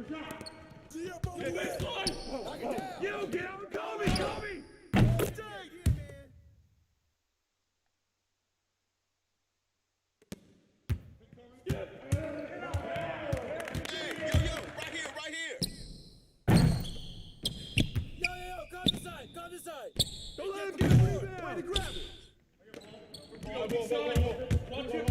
You get out, Kobe! Come this side. Don't let him get a rebound! Way to grab it! Watch it.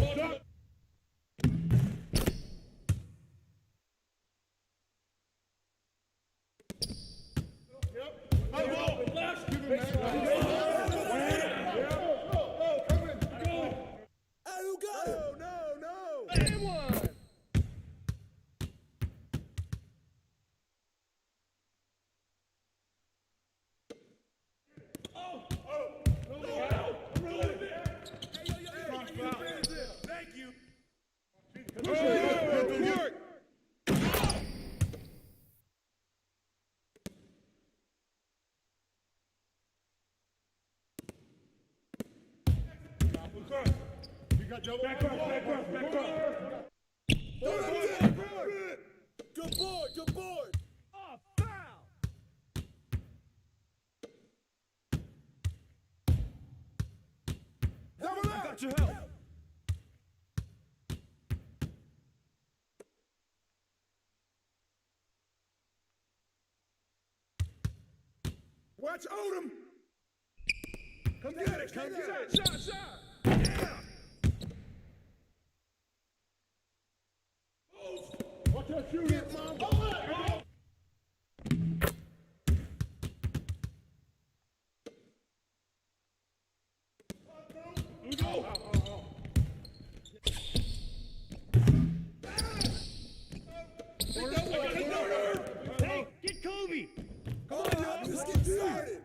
Back up. Good board. Oh, foul! Got your help. Watch Odom! Come get it! Shot! Yeah! Watch that shooter! Hey, get Kobe! Come on, y'all. Let's get started.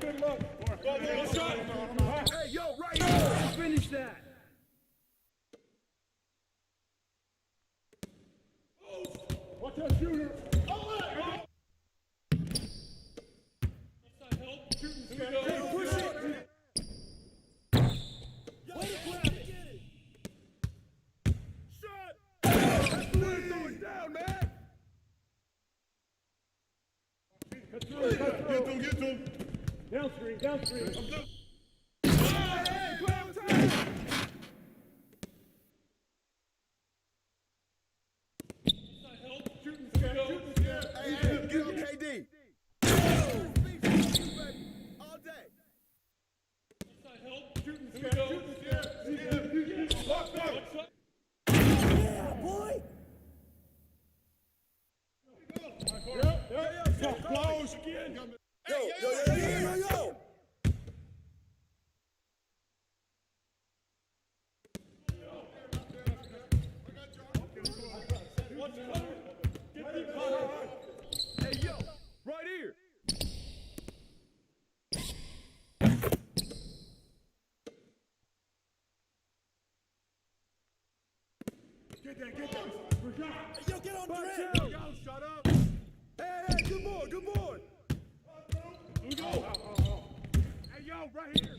Good luck. Shot. Hey, yo, right here. Finish that. Watch that shooter. Push it. Way to grab it. Shot. That's the way to throw it down, man. Get to him. Downstream. Hey, play on time. Shooting scale. Hey, get on KD. All day. Shooting scale. Yeah, boy. Close again. Yo. Hey, yo, right here. Get that. Hey, yo, get on Box Durant. out. Yo, shut up. Hey, good board. Hey, yo, right here.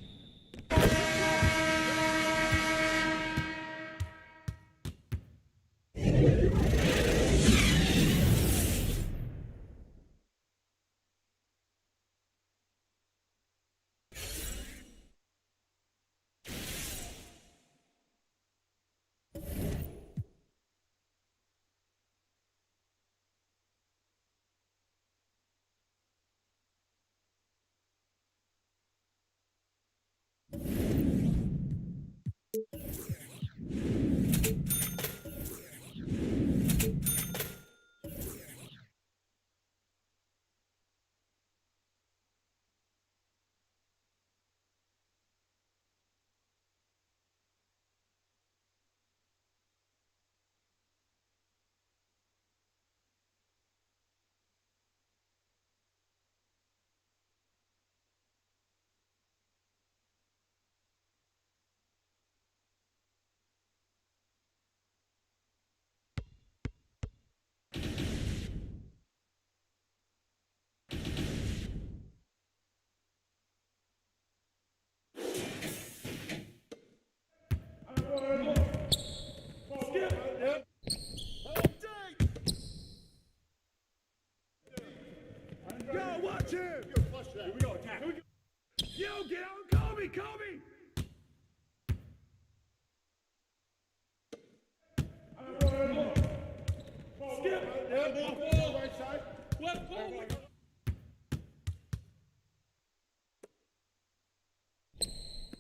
Right side.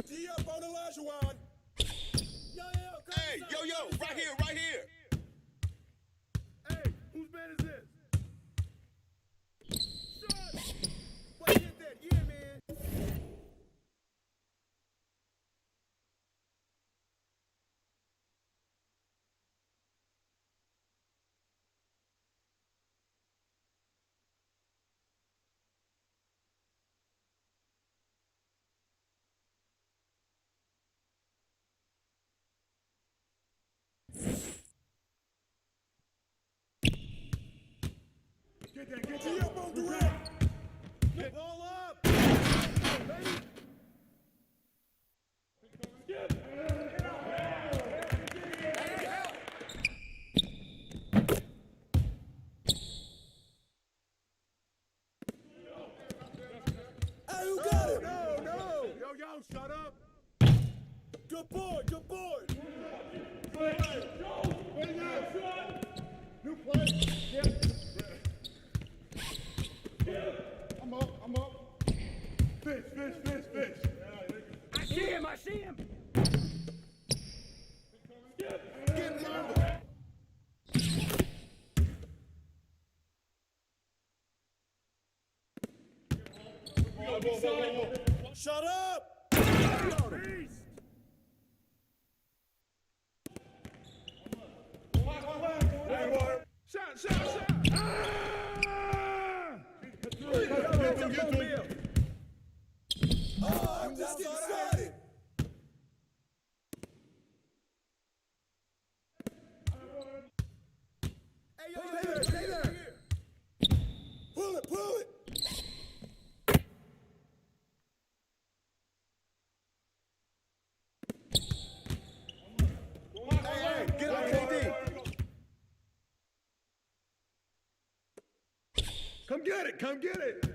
Tee up on Olajuwon. Hey, yo, right here, right here. Hey, whose man is this? Shot. Play hit that. Yeah, man. Get Tee that. up on Durant. Ball up. Hey, who got it? No. Yo, shut up. Good boy, good boy. New play. I'm up. Fish. I see him. Get number. Shut up. Beast. Shot. Get to him. Oh, I'm just getting started. Hey, yo, stay there. Pull it. Hey, get on KD. Come get it.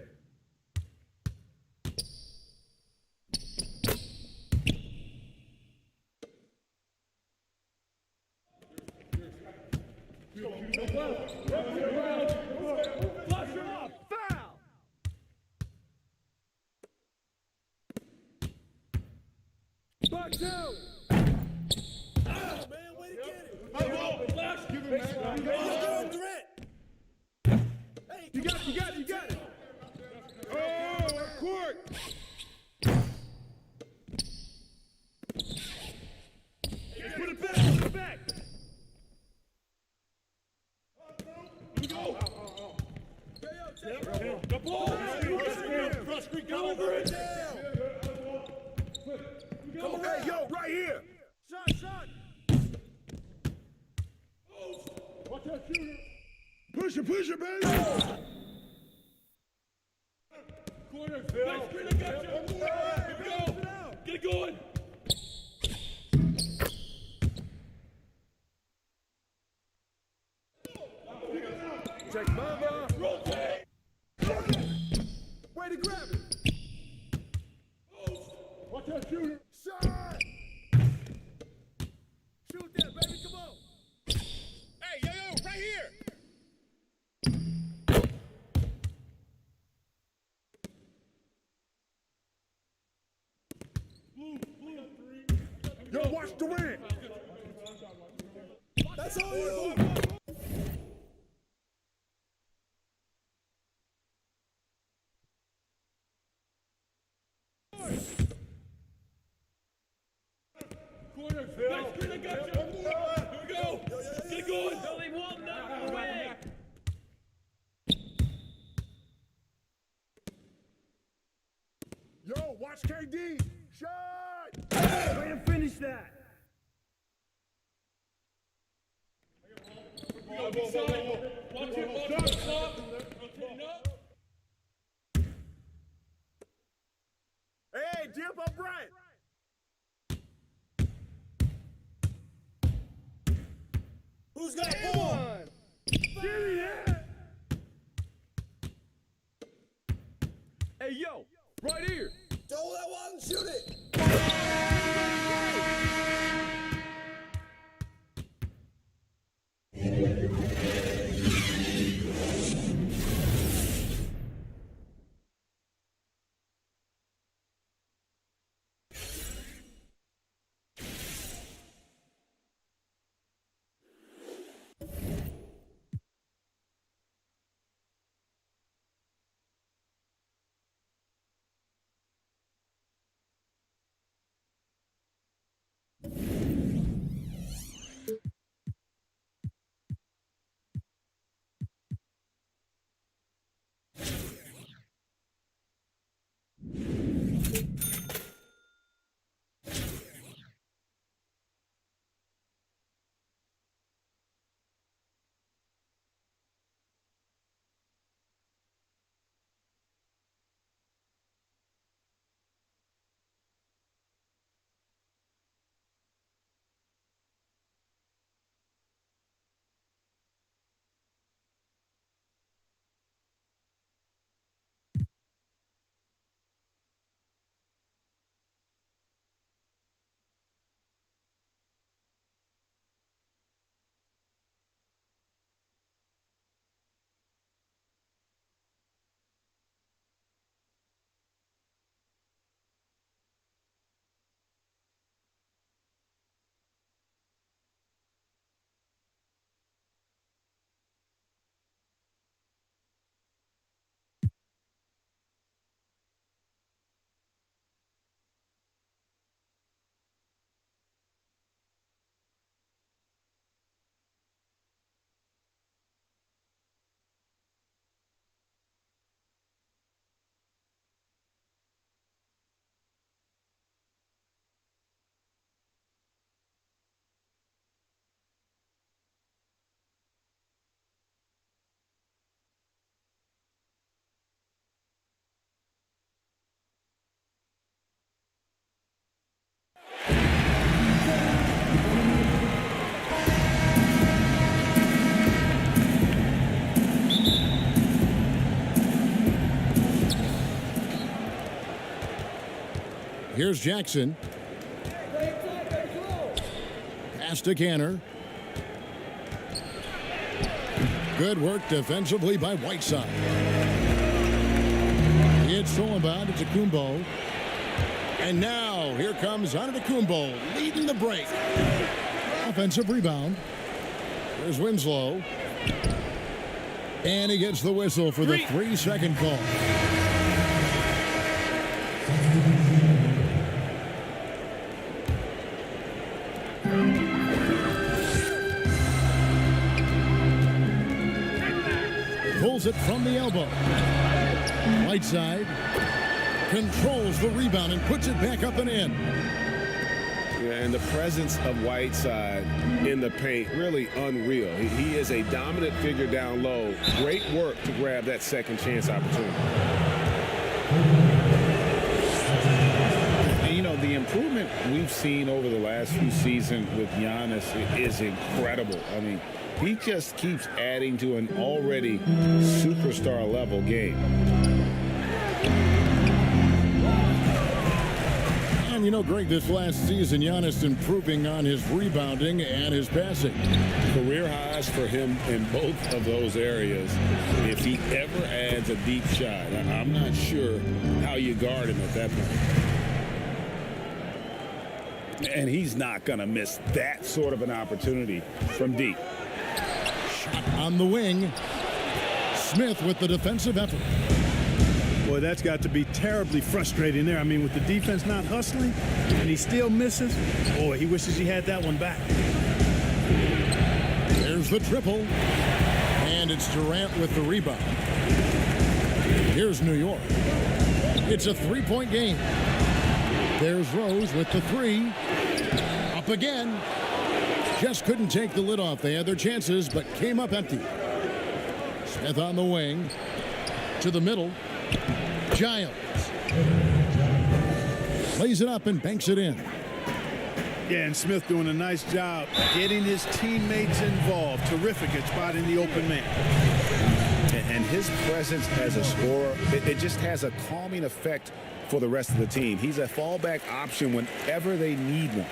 Flush him up. Foul. Back down. Oh, man, way to get it. Flash. Give him that. Get on Durant. Hey, You got it. Oh, court. Put it back. The ball. go over it. Come on, hey, yo, right here. Shot. Watch that shooter. Push it, baby. Corner, Phil. Nice screen, I got you. Here we go. Get it going. Check Mamba. Rotate. Way to grab it. Watch that shooter. Shot. Shoot that, baby. Come on. Hey, yo, right here. Yo, watch Durant. That's all you. Corner, Phil. Nice screen, I got you. Here we go. Get it going. Billy Walton out away. Yo, watch KD. Shot. Way to finish that. Watch it. Stop. Rotating up. Hey, jump up right. Who's got ball? Give me that. Hey, yo, right here. Don't let one shoot it. Here's Jackson. Pass to Canner. Good work defensively by Whiteside. It's Solomon to Kumbo. And now here comes Antetokounmpo leading the break. Offensive rebound. There's Winslow. And he gets the whistle for the 3-second call. Pulls it from the elbow. Whiteside controls the rebound and puts it back up and in. Yeah, and the presence of Whiteside in the paint, really unreal. He is a dominant figure down low. Great work to grab that second chance opportunity. And, you know, the improvement we've seen over the last few seasons with Giannis is incredible. I mean, he just keeps adding to an already superstar level game. And you know, Greg, this last season, Giannis improving on his rebounding and his passing. Career highs for him in both of those areas. If he ever adds a deep shot, I'm not sure how you guard him at that point. And he's not going to miss that sort of an opportunity from deep. Shot on the wing. Smith with the defensive effort. Boy, that's got to be terribly frustrating there. I mean, with the defense not hustling, and he still misses. Boy, he wishes he had that one back. There's the triple. And it's Durant with the rebound. Here's New York. It's a three-point game. There's Rose with the three. Up again. Just couldn't take the lid off. They had their chances, but came up empty. Smith on the wing. To the middle. Giles. Lays it up and banks it in. Yeah, and Smith doing a nice job getting his teammates involved. Terrific at spotting the open man. And his presence as a scorer, it just has a calming effect for the rest of the team. He's a fallback option whenever they need one.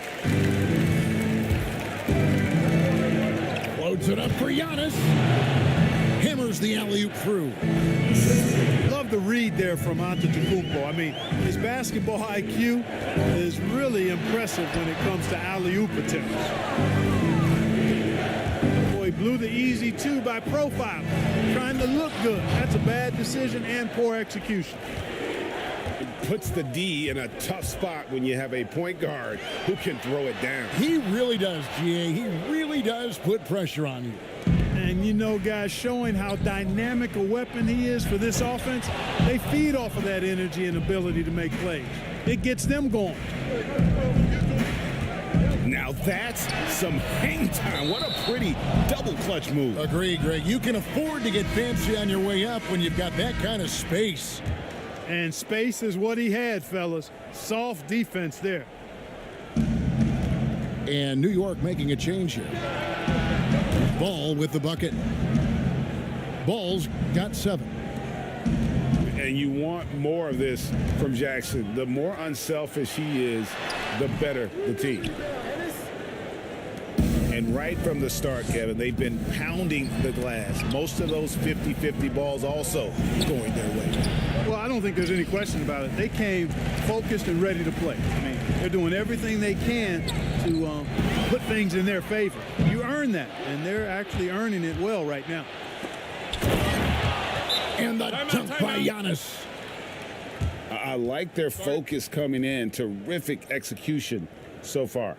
Loads it up for Giannis. Hammers the alley-oop through. Love the read there from Antetokounmpo. I mean, his basketball IQ is really impressive when it comes to alley-oop attempts. Boy, he blew the easy two by profile, trying to look good. That's a bad decision and poor execution. It puts the D in a tough spot when you have a point guard who can throw it down. He really does, GA. He really does put pressure on you. And, you know, guys, showing how dynamic a weapon he is for this offense, they feed off of that energy and ability to make plays. It gets them going. Now that's some hang time. What a pretty double clutch move. Agree, Greg. You can afford to get fancy on your way up when you've got that kind of space. And space is what he had, fellas. Soft defense there. And New York making a change here. Ball with the bucket. Ball's got 7. And you want more of this from Jackson. The more unselfish he is, the better the team. And right from the start, Kevin, they've been pounding the glass. Most of those 50-50 balls also going their way. Well, I don't think there's any question about it. They came focused and ready to play. I mean, they're doing everything they can to put things in their favor. You earn that, and they're actually earning it well right now. And the dunk by Giannis. I like their focus coming in. Terrific execution so far.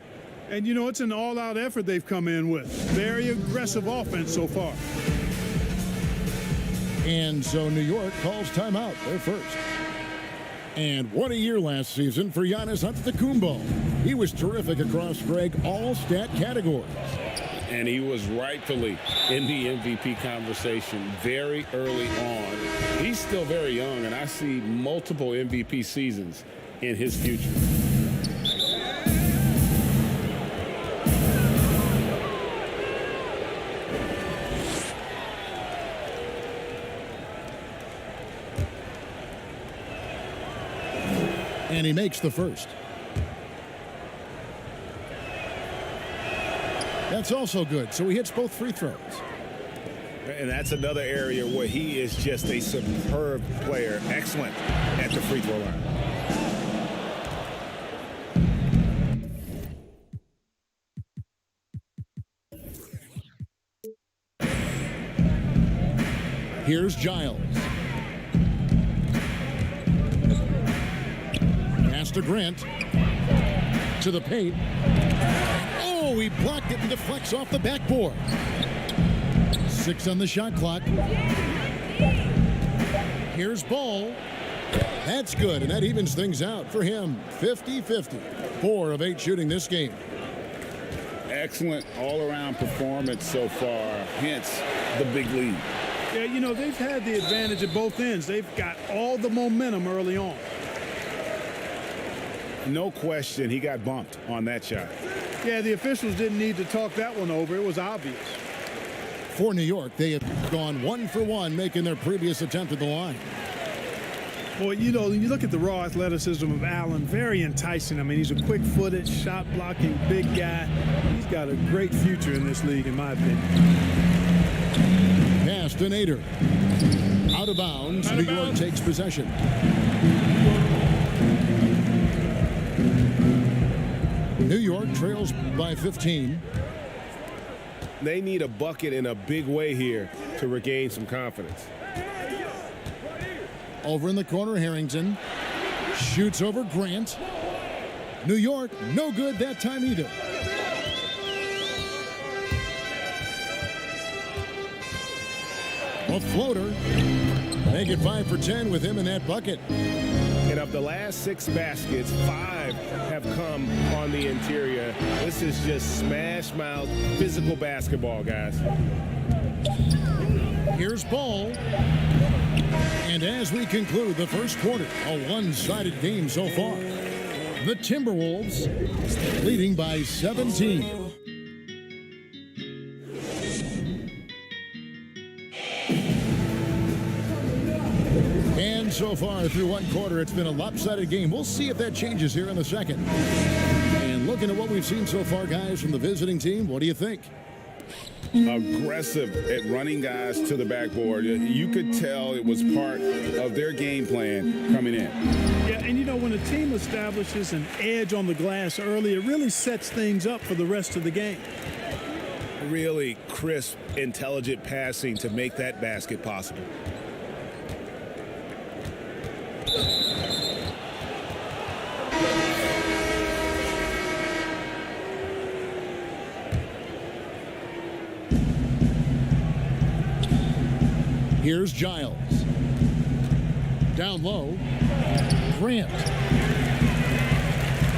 And, you know, it's an all-out effort they've come in with. Very aggressive offense so far. And so New York calls timeout. They're first. And what a year last season for Giannis Antetokounmpo. He was terrific across, Greg, all stat categories. And he was rightfully in the MVP conversation very early on. He's still very young, and I see multiple MVP seasons in his future. And he makes the first. That's also good. So he hits both free throws. And that's another area where he is just a superb player. Excellent at the free throw line. Here's Giles. Pass to Grant. To the paint. Oh, he blocked it and deflects off the backboard. 6 on the shot clock. Here's Ball. That's good, and that evens things out for him. 50-50. 4 of 8 shooting this game. Excellent all-around performance so far, hence the big lead. Yeah, you know, they've had the advantage at both ends. They've got all the momentum early on. No question he got bumped on that shot. Yeah, the officials didn't need to talk that one over. It was obvious. For New York, they have gone 1 for 1, making their previous attempt at the line. Boy, you know, when you look at the raw athleticism of Allen, very enticing. I mean, he's a quick-footed, shot-blocking, big guy. He's got a great future in this league, in my opinion. Pass to Nader. Out of bounds. New York takes possession. New York trails by 15. They need a bucket in a big way here to regain some confidence. Over in the corner, Harrington shoots over Grant. New York, no good that time either. A floater. Make it 5 for 10 with him in that bucket. And of the last 6 baskets, 5 have come on the interior. This is just smash mouth physical basketball, guys. Here's Ball. And as we conclude the first quarter, a one-sided game so far. The Timberwolves leading by 17. And so far through one quarter, it's been a lopsided game. We'll see if that changes here in the second. And looking at what we've seen so far, guys, from the visiting team, what do you think? Aggressive at running guys to the backboard. You could tell it was part of their game plan coming in. Yeah, and you know, when a team establishes an edge on the glass early, it really sets things up for the rest of the game. Really crisp, intelligent passing to make that basket possible. Here's Giles. Down low. Grant.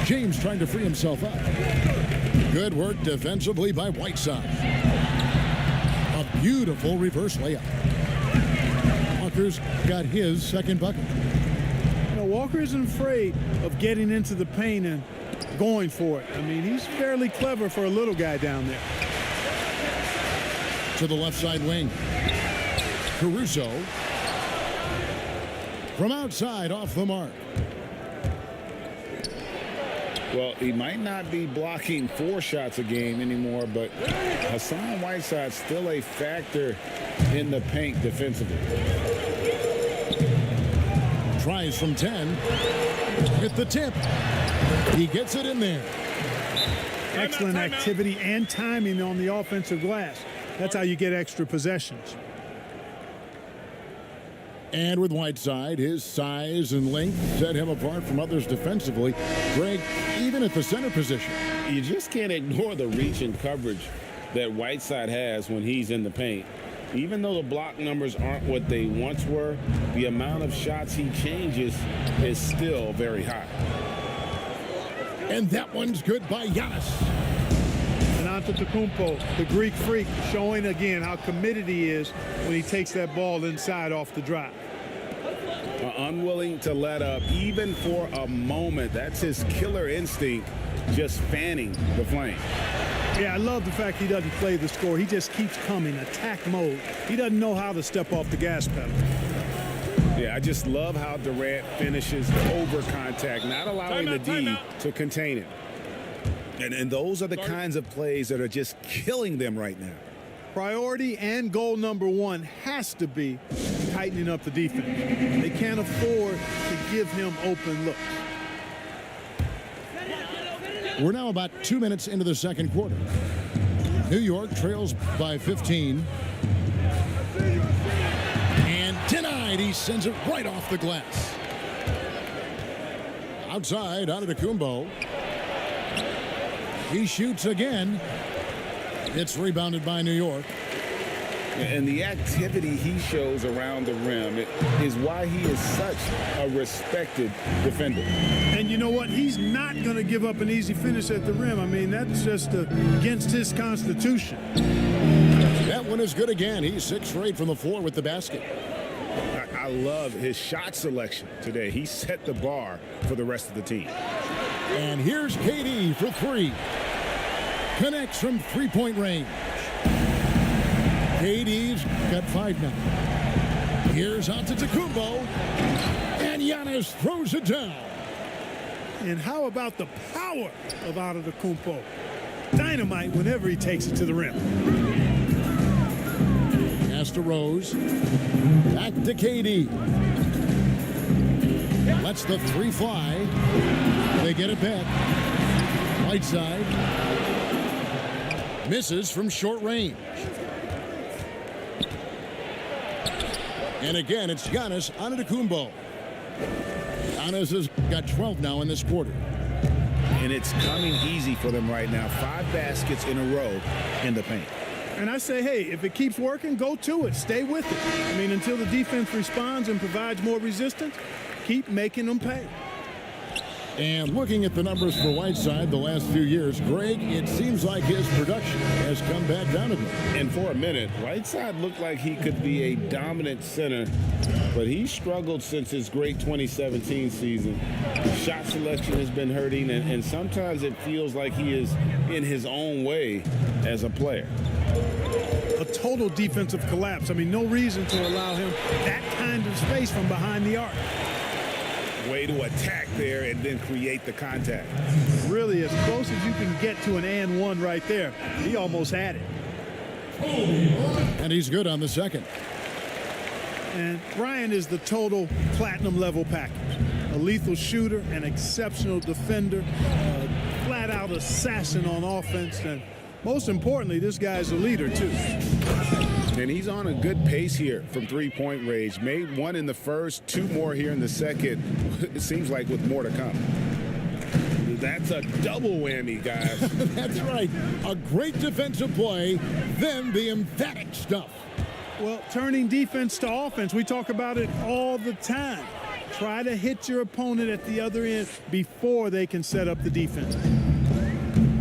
James trying to free himself up. Good work defensively by Whiteside. A beautiful reverse layup. Walker's got his second bucket. You know, Walker isn't afraid of getting into the paint and going for it. I mean, he's fairly clever for a little guy down there. To the left side wing. Caruso. From outside, off the mark. Well, he might not be blocking 4 shots a game anymore, but Hassan Whiteside's still a factor in the paint defensively. Tries from 10. Hit the tip. He gets it in there. Excellent activity and timing on the offensive glass. That's how you get extra possessions. And with Whiteside, his size and length set him apart from others defensively. Greg, even at the center position. You just can't ignore the reach and coverage that Whiteside has when he's in the paint. Even though the block numbers aren't what they once were, the amount of shots he changes is still very high. And that one's good by Giannis. Antetokounmpo, the Greek freak, showing again how committed he is when he takes that ball inside off the drive. Unwilling to let up even for a moment. That's his killer instinct, just fanning the flame. Yeah, I love the fact he doesn't play the score. He just keeps coming, attack mode. He doesn't know how to step off the gas pedal. Yeah, I just love how Durant finishes over contact, not allowing the D to contain it. And those are the kinds of plays that are just killing them right now. Priority and goal number one has to be tightening up the defense. They can't afford to give him open looks. We're now about 2 minutes into the second quarter. New York trails by 15. And denied. He sends it right off the glass. Outside, Antetokounmpo. He shoots again. It's rebounded by New York. And the activity he shows around the rim is why he is such a respected defender. And you know what? He's not going to give up an easy finish at the rim. I mean, that's just against his constitution. That one is good again. He's 6 for 8 from the floor with the basket. I love his shot selection today. He set the bar for the rest of the team. And here's KD for 3. Connects from three-point range. KD's got 5 now. Here's Antetokounmpo. And Giannis throws it down. And how about the power of Antetokounmpo? Dynamite whenever he takes it to the rim. Pass to Rose. Back to KD. Lets the 3 fly. They get it back. Right side. Misses from short range. And again, it's Giannis Antetokounmpo. Giannis has got 12 now in this quarter. And it's coming easy for them right now. 5 baskets in a row in the paint. And I say, hey, if it keeps working, go to it. Stay with it. I mean, until the defense responds and provides more resistance, keep making them pay. And looking at the numbers for Whiteside the last few years, Greg, it seems like his production has come back down a bit. And for a minute, Whiteside looked like he could be a dominant center, but he struggled since his great 2017 season. Shot selection has been hurting, and sometimes it feels like he is in his own way as a player. A total defensive collapse. I mean, no reason to allow him that kind of space from behind the arc. Way to attack there and then create the contact. Really, as close as you can get to an and one right there. He almost had it. And he's good on the second. And Bryant is the total platinum level package. A lethal shooter, an exceptional defender, a flat-out assassin on offense, and most importantly, this guy's a leader, too. And he's on a good pace here from three-point range. Made 1 in the first, 2 more here in the second. It seems like with more to come. That's a double whammy, guys. That's right. A great defensive play, then the emphatic stuff. Well, turning defense to offense, we talk about it all the time. Try to hit your opponent at the other end before they can set up the defense.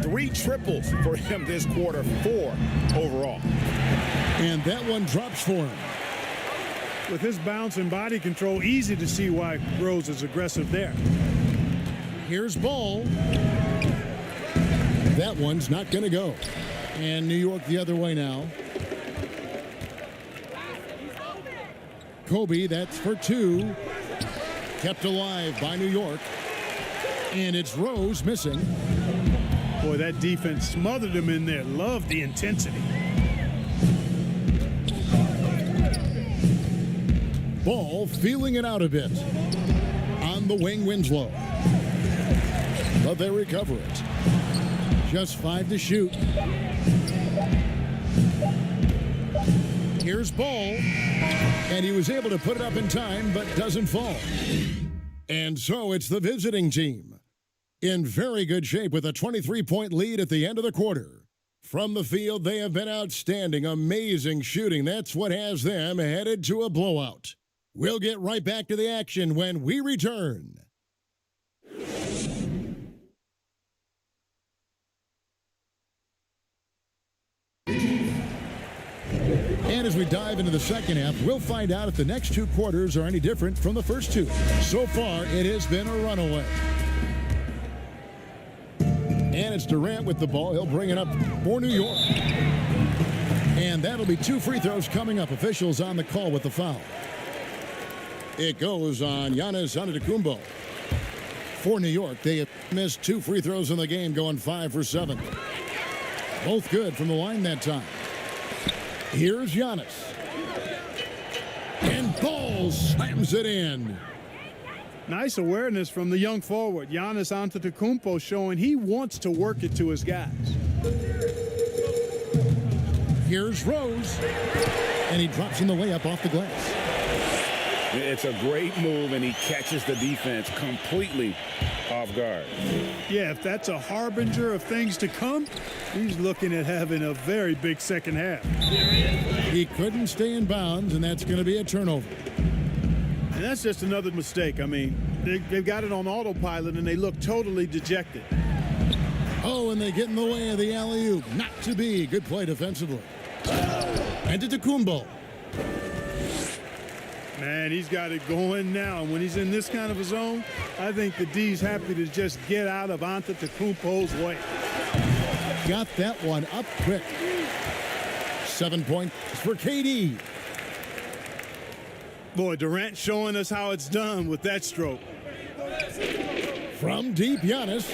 3 triples for him this quarter, 4 overall. And that one drops for him. With his bounce and body control, easy to see why Rose is aggressive there. Here's Ball. That one's not going to go. And New York the other way now. Kobe, that's for 2. Kept alive by New York. And it's Rose missing. Boy, that defense smothered him in there. Loved the intensity. Ball feeling it out a bit. On the wing, Winslow. But they recover it. Just 5 to shoot. Here's Ball. And he was able to put it up in time, but doesn't fall. And so it's the visiting team. In very good shape with a 23-point lead at the end of the quarter. From the field, they have been outstanding. Amazing shooting. That's what has them headed to a blowout. We'll get right back to the action when we return. And as we dive into the second half, we'll find out if the next 2 quarters are any different from the first 2. So far, it has been a runaway. And it's Durant with the ball. He'll bring it up for New York. And that'll be 2 free throws coming up. Officials on the call with the foul. It goes on Giannis Antetokounmpo. For New York, they have missed 2 free throws in the game, going 5 for 7. Both good from the line that time. Here's Giannis. And Ball slams it in. Nice awareness from the young forward, Giannis Antetokounmpo, showing he wants to work it to his guys. Here's Rose. And he drops in the layup off the glass. It's a great move, and he catches the defense completely off guard. Yeah, if that's a harbinger of things to come, he's looking at having a very big second half. He couldn't stay in bounds, and that's going to be a turnover. And that's just another mistake. I mean, they've got it on autopilot, and they look totally dejected. Oh, and they get in the way of the alley-oop. Not to be. Good play defensively. Antetokounmpo. Man, he's got it going now. And when he's in this kind of a zone, I think the D's happy to just get out of Antetokounmpo's way. Got that one up quick. 7 points for KD. Boy, Durant showing us how it's done with that stroke. From deep, Giannis.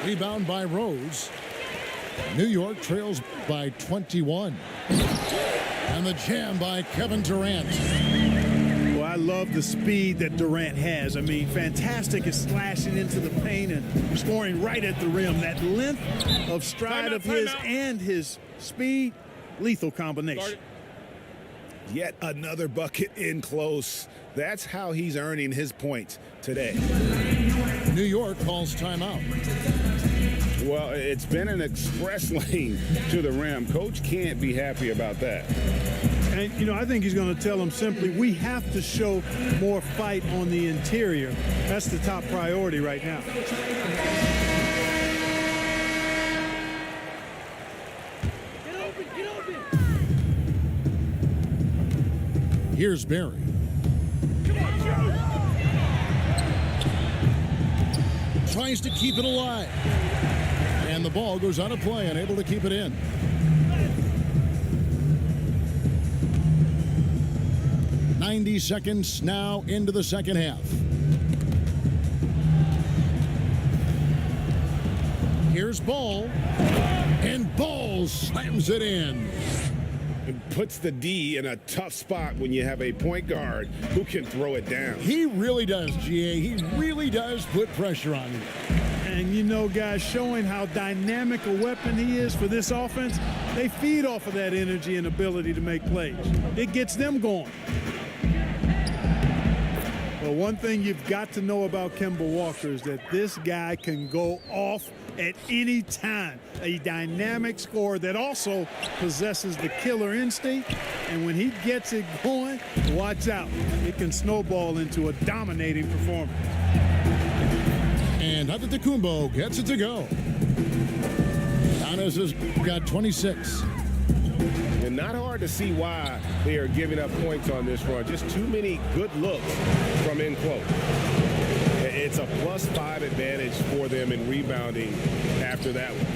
Rebound by Rose. New York trails by 21. And the jam by Kevin Durant. Well, I love the speed that Durant has. I mean, fantastic at slashing into the paint and scoring right at the rim. That length of stride of his and his speed, lethal combination. Yet another bucket in close. That's how he's earning his points today. New York calls timeout. Well, it's been an express lane to the rim. Coach can't be happy about that. And, you know, I think he's going to tell them simply, we have to show more fight on the interior. That's the top priority right now. Get open! Here's Barry. Tries to keep it alive. And the ball goes out of play, unable to keep it in. "90 seconds now into the second half. Here's Ball. And Ball slams it in. It puts the D in a tough spot when you have a point guard who can throw it down. He really does, GA. He really does put pressure on you. And, you know, guys, showing how dynamic a weapon he is for this offense, they feed off of that energy and ability to make plays. It gets them going. Well, one thing you've got to know about Kemba Walker is that this guy can go off at any time. A dynamic scorer that also possesses the killer instinct. And when he gets it going, watch out. It can snowball into a dominating performance. And Antetokounmpo gets it to go. Giannis has got 26. And not hard to see why they are giving up points on this run. Just too many good looks from in close. It's a +5 advantage for them in rebounding after that one.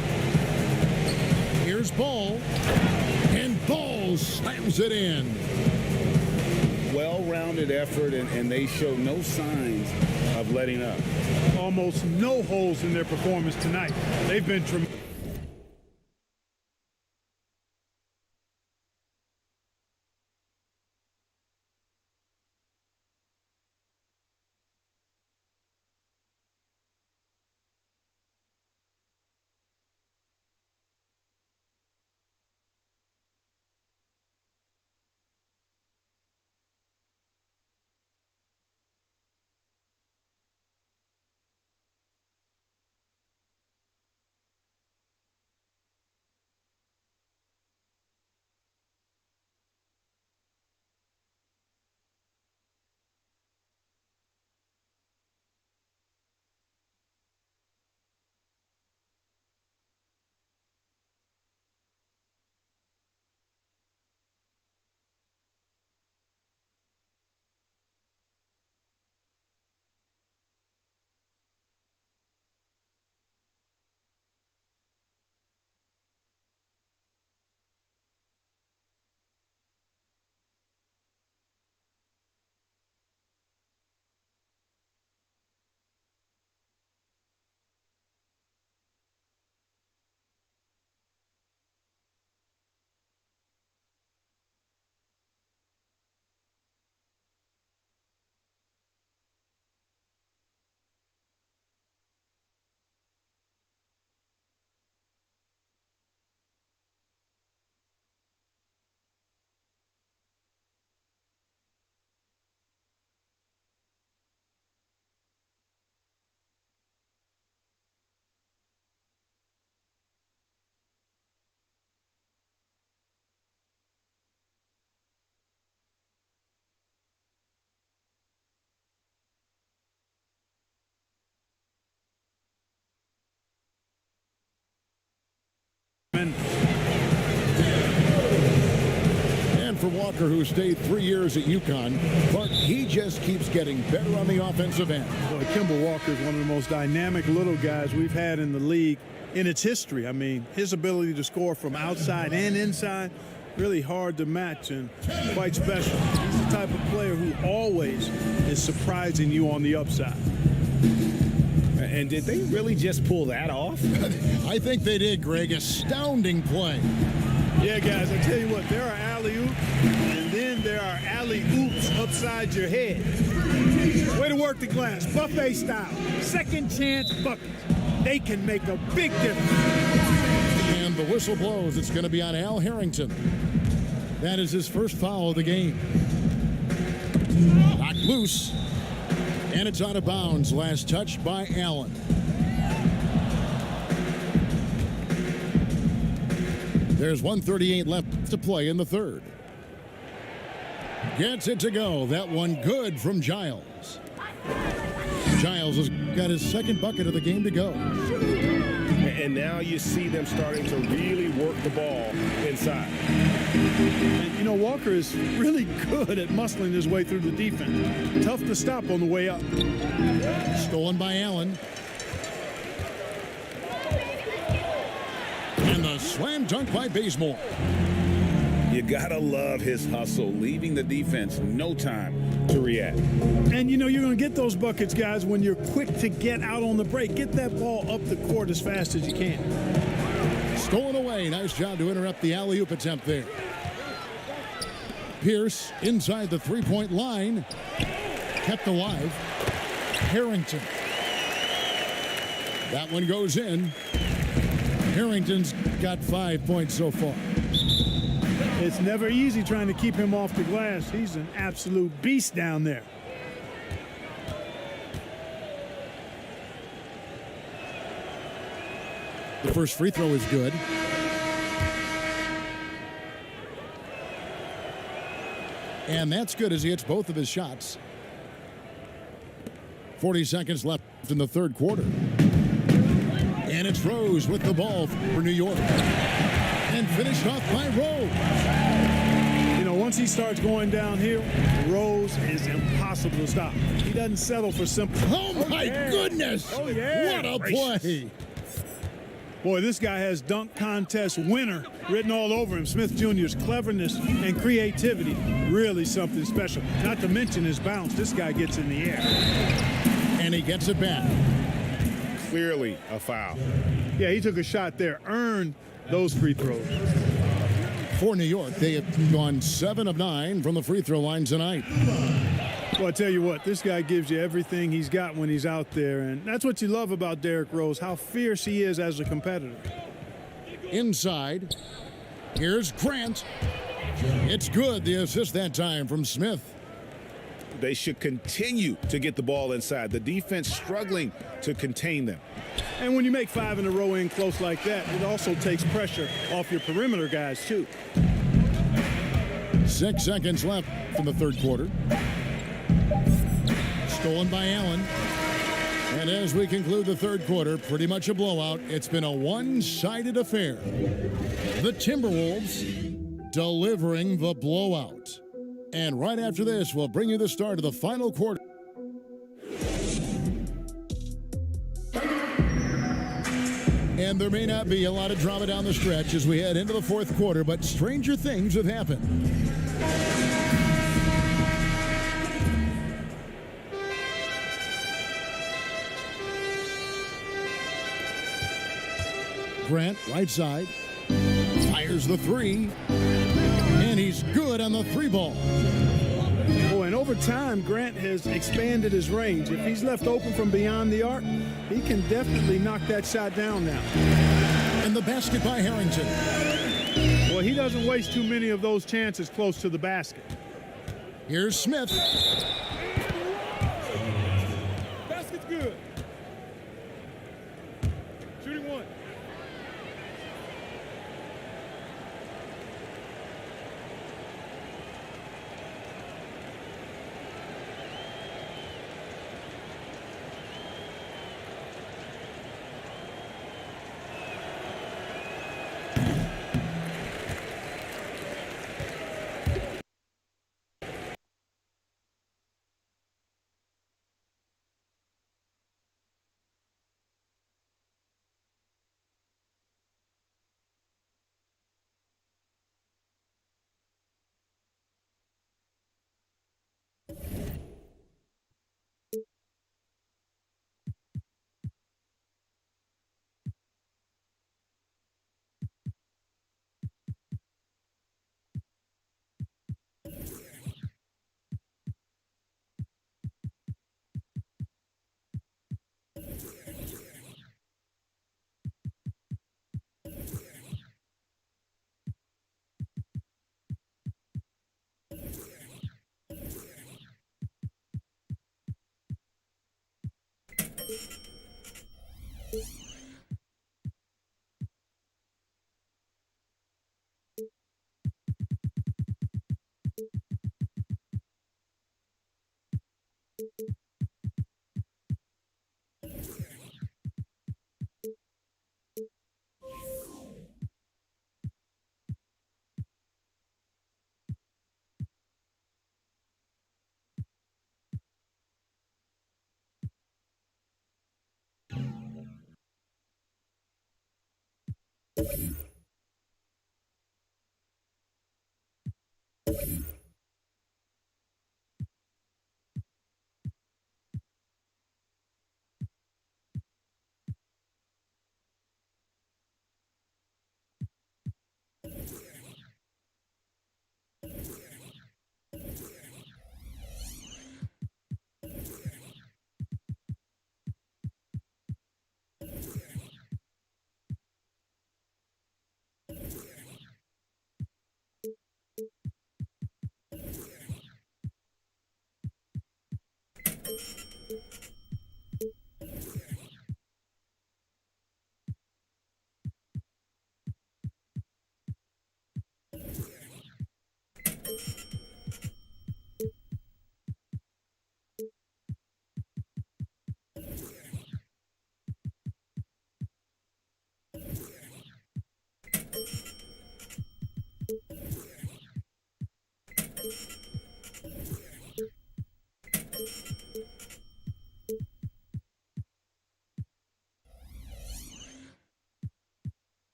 Here's Ball. And Ball slams it in. Well-rounded effort, and they show no signs of letting up. Almost no holes in their performance tonight. They've been tremendous. tremendous. And for Walker, who stayed 3 years at UConn, but he just keeps getting better on the offensive end. Boy, Kimball Walker is one of the most dynamic little guys we've had in the league in its history. I mean, his ability to score from outside and inside, really hard to match and quite special. He's the type of player who always is surprising you on the upside. And did they really just pull that off? I think they did, Greg. Astounding play. Yeah, guys, I tell you what, there are alley-oops, and then there are alley-oops upside your head. Way to work the glass, buffet style. Second chance buckets. They can make a big difference. And the whistle blows. It's going to be on Al Harrington. That is his first foul of the game. Knocked loose. And it's out of bounds. Last touch by Allen. There's 1:38 left to play in the third. Gets it to go. That one good from Giles. Giles has got his second bucket of the game to go. And now you see them starting to really work the ball inside. And, you know, Walker is really good at muscling his way through the defense. Tough to stop on the way up. Stolen by Allen. And the slam dunk by Bazemore. You gotta love his hustle, leaving the defense no time to react. And, you know, you're going to get those buckets, guys, when you're quick to get out on the break. Get that ball up the court as fast as you can. Stolen away. Nice job to interrupt the alley-oop attempt there. Pierce inside the three-point line. Kept alive. Harrington. That one goes in. Harrington's got 5 points so far. It's never easy trying to keep him off the glass. He's an absolute beast down there. The first free throw is good. And that's good as he hits both of his shots. 40 seconds left in the third quarter. And it's Rose with the ball for New York. And finished off by Rose. You know, once he starts going downhill, Rose is impossible to stop. He doesn't settle for simple. Oh, my goodness. Oh, yeah. What a play. Boy, this guy has dunk contest winner written all over him. Smith Jr.'s cleverness and creativity, really something special. Not to mention his bounce. This guy gets in the air. And he gets it back. Clearly a foul. Yeah, he took a shot there, earned those free throws. For New York, they have gone 7 of 9 from the free throw line tonight. Well, I tell you what, this guy gives you everything he's got when he's out there, and that's what you love about Derrick Rose, how fierce he is as a competitor. Inside, here's Grant. It's good, the assist that time from Smith. They should continue to get the ball inside. The defense struggling to contain them. And when you make 5 in a row in close like that, it also takes pressure off your perimeter guys, too. 6 seconds left in the third quarter. Stolen by Allen. And as we conclude the third quarter, pretty much a blowout. It's been a one-sided affair. The Timberwolves delivering the blowout. And right after this, we'll bring you the start of the final quarter. And there may not be a lot of drama down the stretch as we head into the fourth quarter, but stranger things have happened. Grant, right side, fires the three, and he's good on the three ball. Oh, and over time, Grant has expanded his range. If he's left open from beyond the arc, he can definitely knock that shot down now. And the basket by Harrington. Well, he doesn't waste too many of those chances close to the basket. Here's Smith. Basket's good. Shooting one.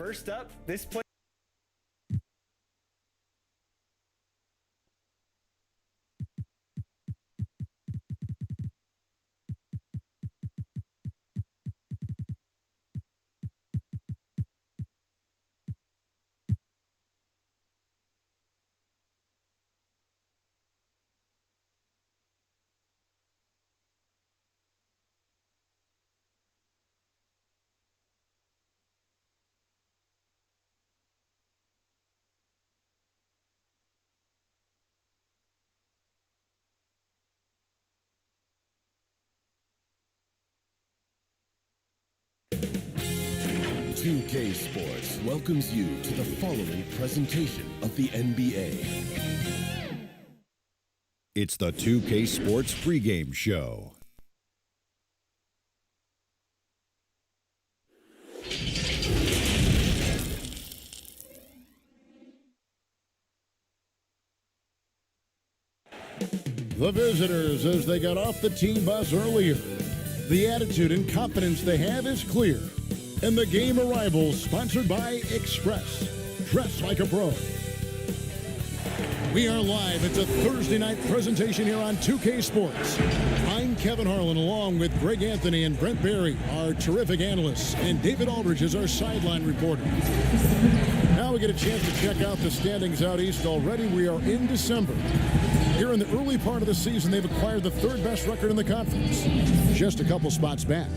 First up, this play. $2K Sports welcomes you to the following presentation of the NBA. It's the 2K Sports pregame show. The visitors, as they got off the team bus earlier, the attitude and confidence they have is clear. And the game arrivals sponsored by Express. Dress like a pro. We are live. It's a Thursday night presentation here on 2K Sports. I'm Kevin Harlan, along with Greg Anthony and Brent Barry, our terrific analysts, and David Aldridge is our sideline reporter. Now we get a chance to check out the standings out east already. We are in December. Here in the early part of the season, they've acquired the third best record in the conference, just a couple spots back.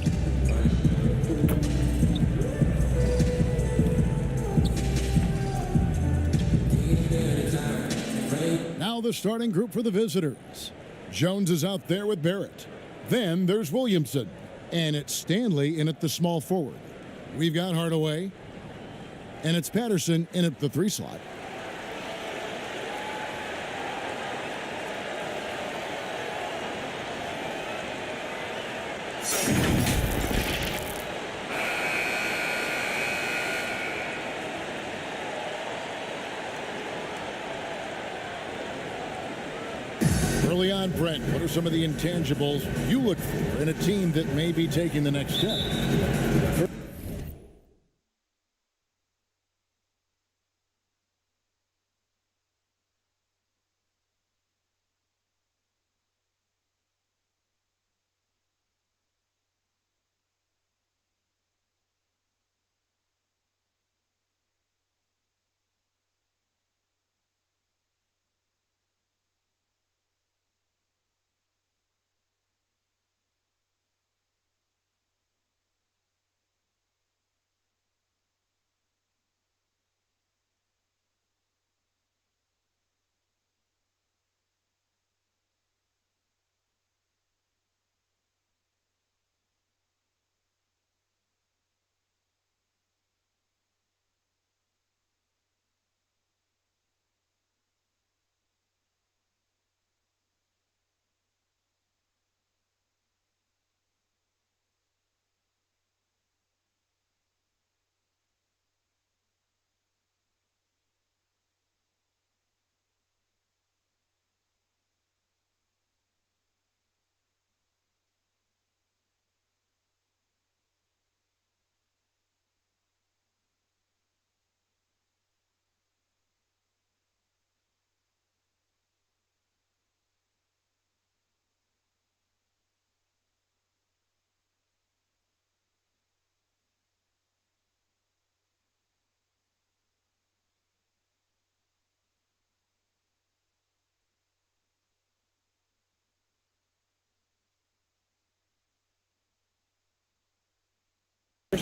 Now the starting group for the visitors. Jones is out there with Barrett. Then there's Williamson. And it's Stanley in at the small forward. We've got Hardaway. And it's Patterson in at the 3 slot. Early on, Brent, what are some of the intangibles you look for in a team that may be taking the next step?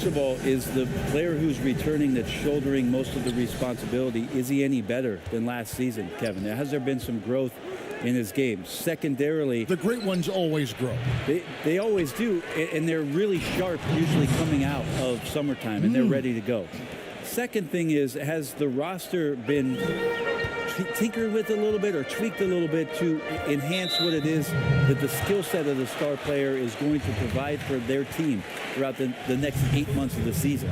First of all, is the player who's returning that's shouldering most of the responsibility, is he any better than last season, Kevin? Has there been some growth in his game? Secondarily, the great ones always grow. They always do, and they're really sharp usually coming out of summertime, and they're ready to go. Second thing is, has the roster been tinkered with a little bit or tweaked a little bit to enhance what it is that the skill set of the star player is going to provide for their team throughout the next 8 months of the season?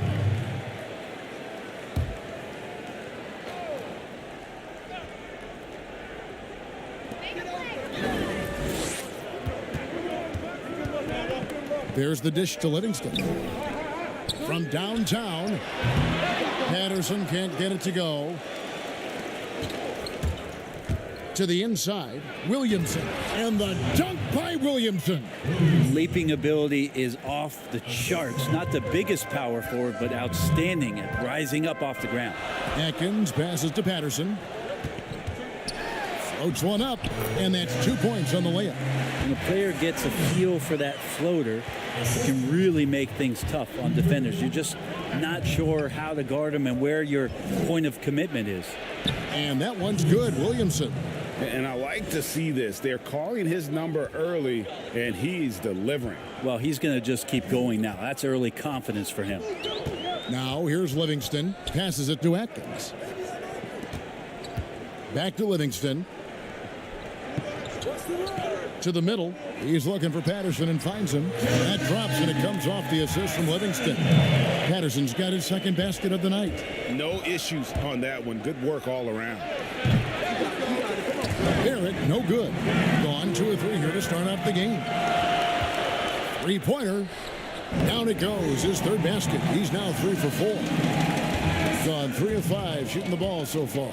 There's the dish to Livingston. From downtown, Patterson can't get it to go. To the inside, Williamson, and the dunk by Williamson. Leaping ability is off the charts. Not the biggest power forward, but outstanding at rising up off the ground. Atkins passes to Patterson. Floats one up, and that's 2 points on the layup. When a player gets a feel for that floater, it can really make things tough on defenders. You're just not sure how to guard them and where your point of commitment is. And that one's good, Williamson. And I like to see this. They're calling his number early, and he's delivering. Well, he's going to just keep going now. That's early confidence for him. Now here's Livingston. Passes it to Atkins. Back to Livingston. To the middle. He's looking for Patterson and finds him. That drops, and it comes off the assist from Livingston. Patterson's got his second basket of the night. No issues on that one. Good work all around. Barrett, no good. Gone 2 or 3 here to start out the game. 3-pointer. Down it goes. His third basket. He's now 3 for 4. Gone 3 of 5 shooting the ball so far.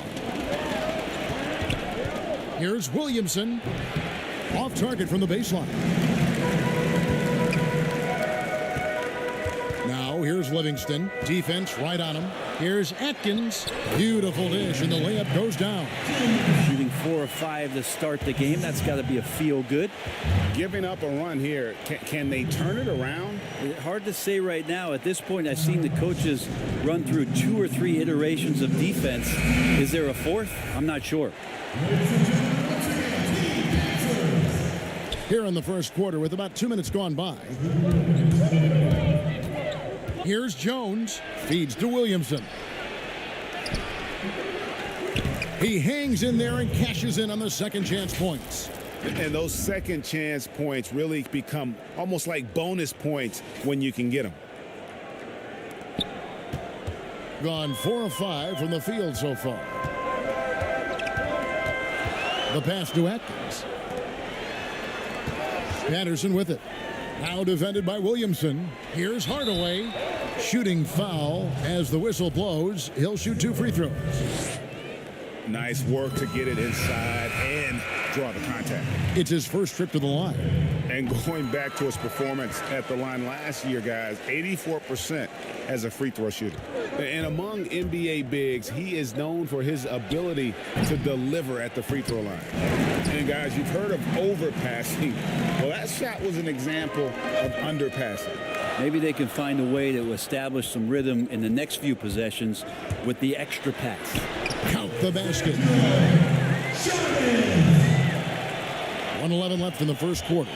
Here's Williamson. Off target from the baseline. Now here's Livingston. Defense right on him. Here's Atkins. Beautiful dish, and the layup goes down. Shooting 4 of 5 to start the game. That's got to be a feel good. Giving up a run here. Can they turn it around? Hard to say right now. At this point, I've seen the coaches run through 2 or 3 iterations of defense. Is there a fourth? I'm not sure. Here in the first quarter with about 2 minutes gone by. Here's Jones. Feeds to Williamson. He hangs in there and cashes in on the second chance points. And those second chance points really become almost like bonus points when you can get them. Gone 4 of 5 from the field so far. The pass to Atkins. Patterson with it. Now defended by Williamson. Here's Hardaway. Shooting foul as the whistle blows. He'll shoot 2 free throws. Nice work to get it inside and draw the contact. It's his first trip to the line. And going back to his performance at the line last year, guys, 84% as a free throw shooter. And among NBA bigs, he is known for his ability to deliver at the free throw line. And guys, you've heard of overpassing. Well, that shot was an example of underpassing. Maybe they can find a way to establish some rhythm in the next few possessions with the extra pass. Count the basket. 1:11 left in the first quarter.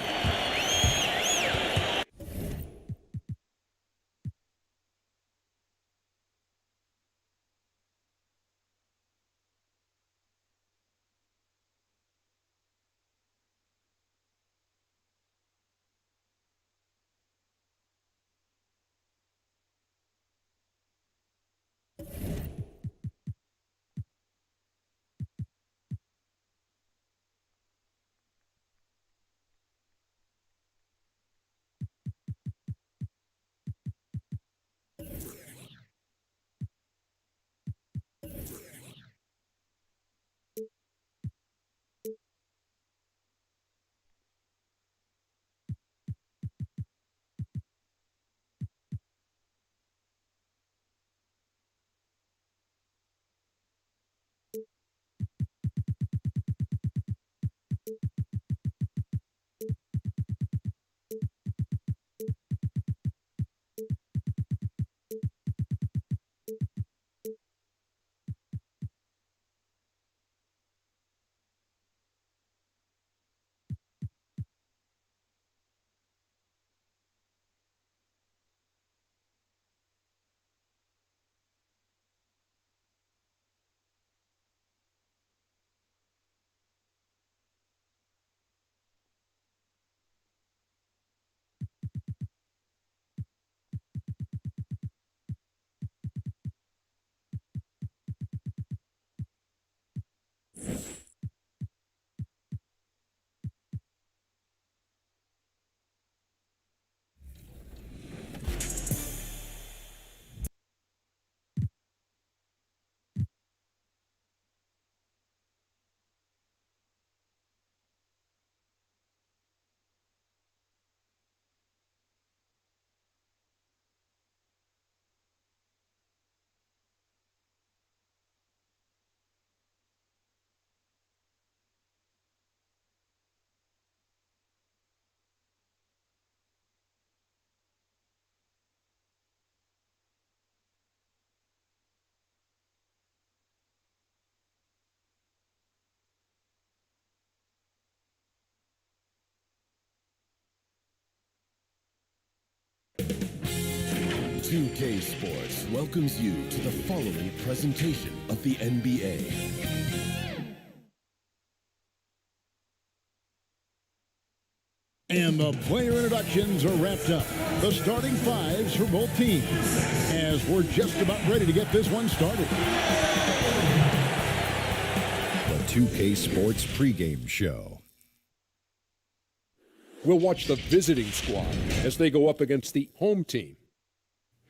2K Sports welcomes you to the following presentation of the NBA. And the player introductions are wrapped up. The starting fives for both teams as we're just about ready to get this one started. The 2K Sports pregame show. We'll watch the visiting squad as they go up against the home team.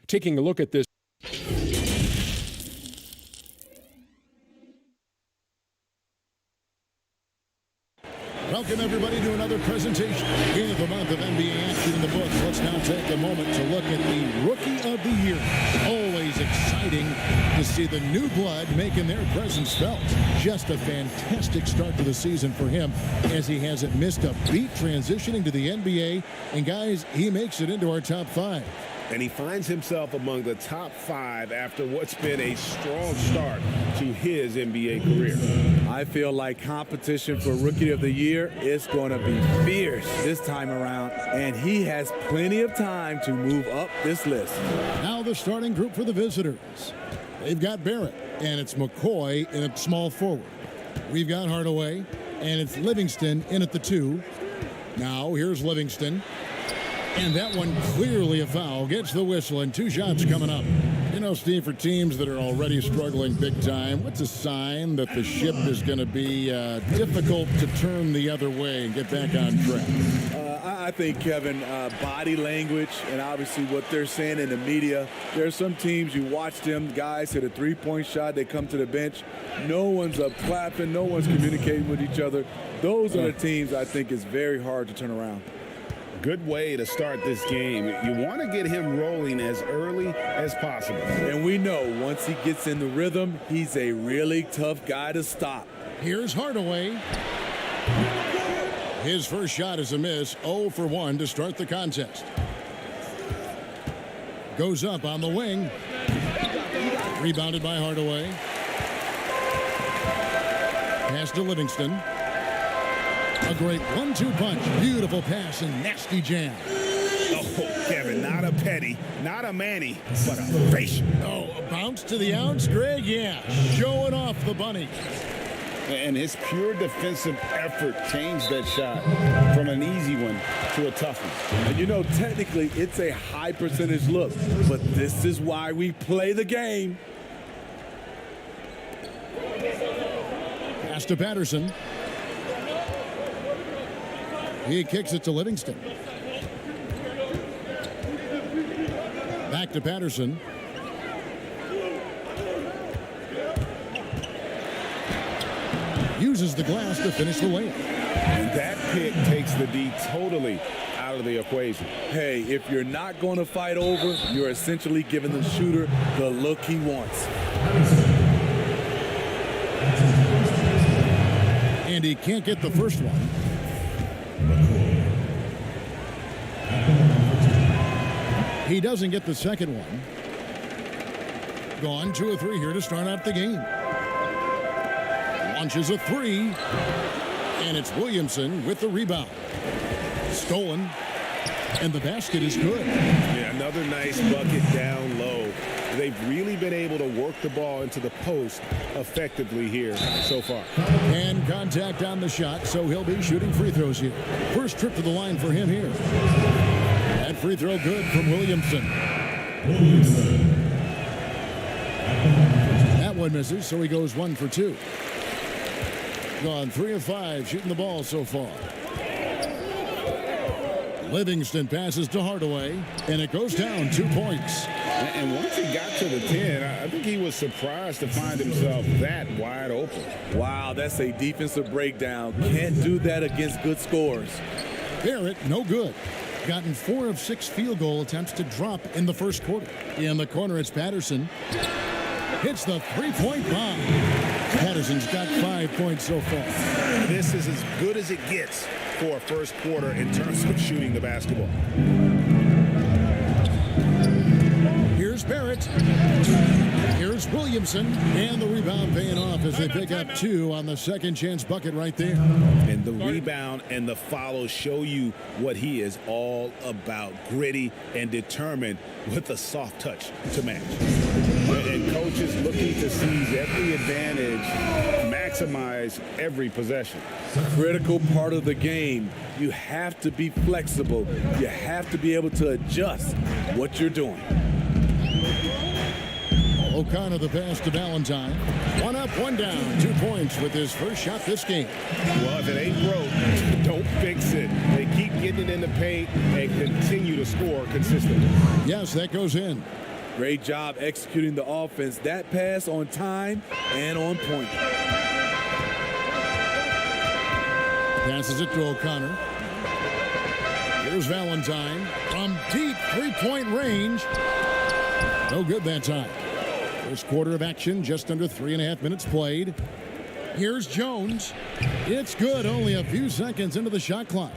Taking a look at this. Welcome, everybody, to another presentation. Beginning of the month of NBA action in the books. Let's now take a moment to look at the Rookie of the Year. Always exciting to see the new blood making their presence felt. Just a fantastic start to the season for him as he hasn't missed a beat transitioning to the NBA. And, guys, he makes it into our top 5. And he finds himself among the top 5 after what's been a strong start to his NBA career. I feel like competition for Rookie of the Year is going to be fierce this time around, and he has plenty of time to move up this list. Now the starting group for the visitors. They've got Barrett, and it's McCoy in a small forward. We've got Hardaway, and it's Livingston in at the 2. Now here's Livingston. And that one clearly a foul. Gets the whistle, and 2 shots coming up. You know, Steve, for teams that are already struggling big time, what's a sign that the ship is going to be difficult to turn the other way and get back on track? I think, Kevin, body language and obviously what they're saying in the media. There are some teams, you watch them, guys hit a three-point shot, they come to the bench. No one's up clapping, no one's communicating with each other. Those are the teams I think is very hard to turn around. Good way to start this game. You want to get him rolling as early as possible. And we know once he gets in the rhythm, he's a really tough guy to stop. Here's Hardaway. His first shot is a miss. 0 for 1 to start the contest. Goes up on the wing. Rebounded by Hardaway. Pass to Livingston. A great 1-2 punch. Beautiful pass and nasty jam. Oh, Kevin, not a petty, not a Manny, but a facial. Oh, a bounce to the outs, Greg? Yeah, showing off the bunny. And his pure defensive effort changed that shot from an easy one to a tough one. And you know, technically, it's a high percentage look, but this is why we play the game. Pass to Patterson. He kicks it to Livingston. Back to Patterson. Uses the glass to finish the layup. And that pick takes the D totally out of the equation. Hey, if you're not going to fight over, you're essentially giving the shooter the look he wants. And he can't get the first one. He doesn't get the second one. Gone 2 of 3 here to start out the game. Launches a 3. And it's Williamson with the rebound. Stolen. And the basket is good. Yeah, another nice bucket down low. They've really been able to work the ball into the post effectively here so far. And contact on the shot, so he'll be shooting free throws here. First trip to the line for him here. That free throw good from Williamson. That one misses, so he goes 1 for 2. Gone 3 of 5 shooting the ball so far. Livingston passes to Hardaway, and it goes down 2 points. And once he got to the 10, I think he was surprised to find himself that wide open. Wow, that's a defensive breakdown. Can't do that against good scores. Barrett, no good. Gotten 4 of 6 field goal attempts to drop in the first quarter. In the corner, it's Patterson. Hits the three-point bomb. Patterson's got 5 points so far. This is as good as it gets for a first quarter in terms of shooting the basketball. Here's Barrett. Here Here's Williamson, and the rebound paying off as they pick up 2 on the second chance bucket right there. And the rebound and the follow show you what he is all about. Gritty and determined with a soft touch to match. And coaches looking to seize every advantage, maximize every possession. Critical part of the game. You have to be flexible. You have to be able to adjust what you're doing. O'Connor the pass to Valentine. 1 up, 1 down. 2 points with his first shot this game. Well, if it ain't broke, don't fix it. They keep getting it in the paint and continue to score consistently. Yes, that goes in. Great job executing the offense. That pass on time and on point. Passes it to O'Connor. Here's Valentine from deep three-point range. No good that time. First quarter of action, just under 3.5 minutes played. Here's Jones. It's good, only a few seconds into the shot clock.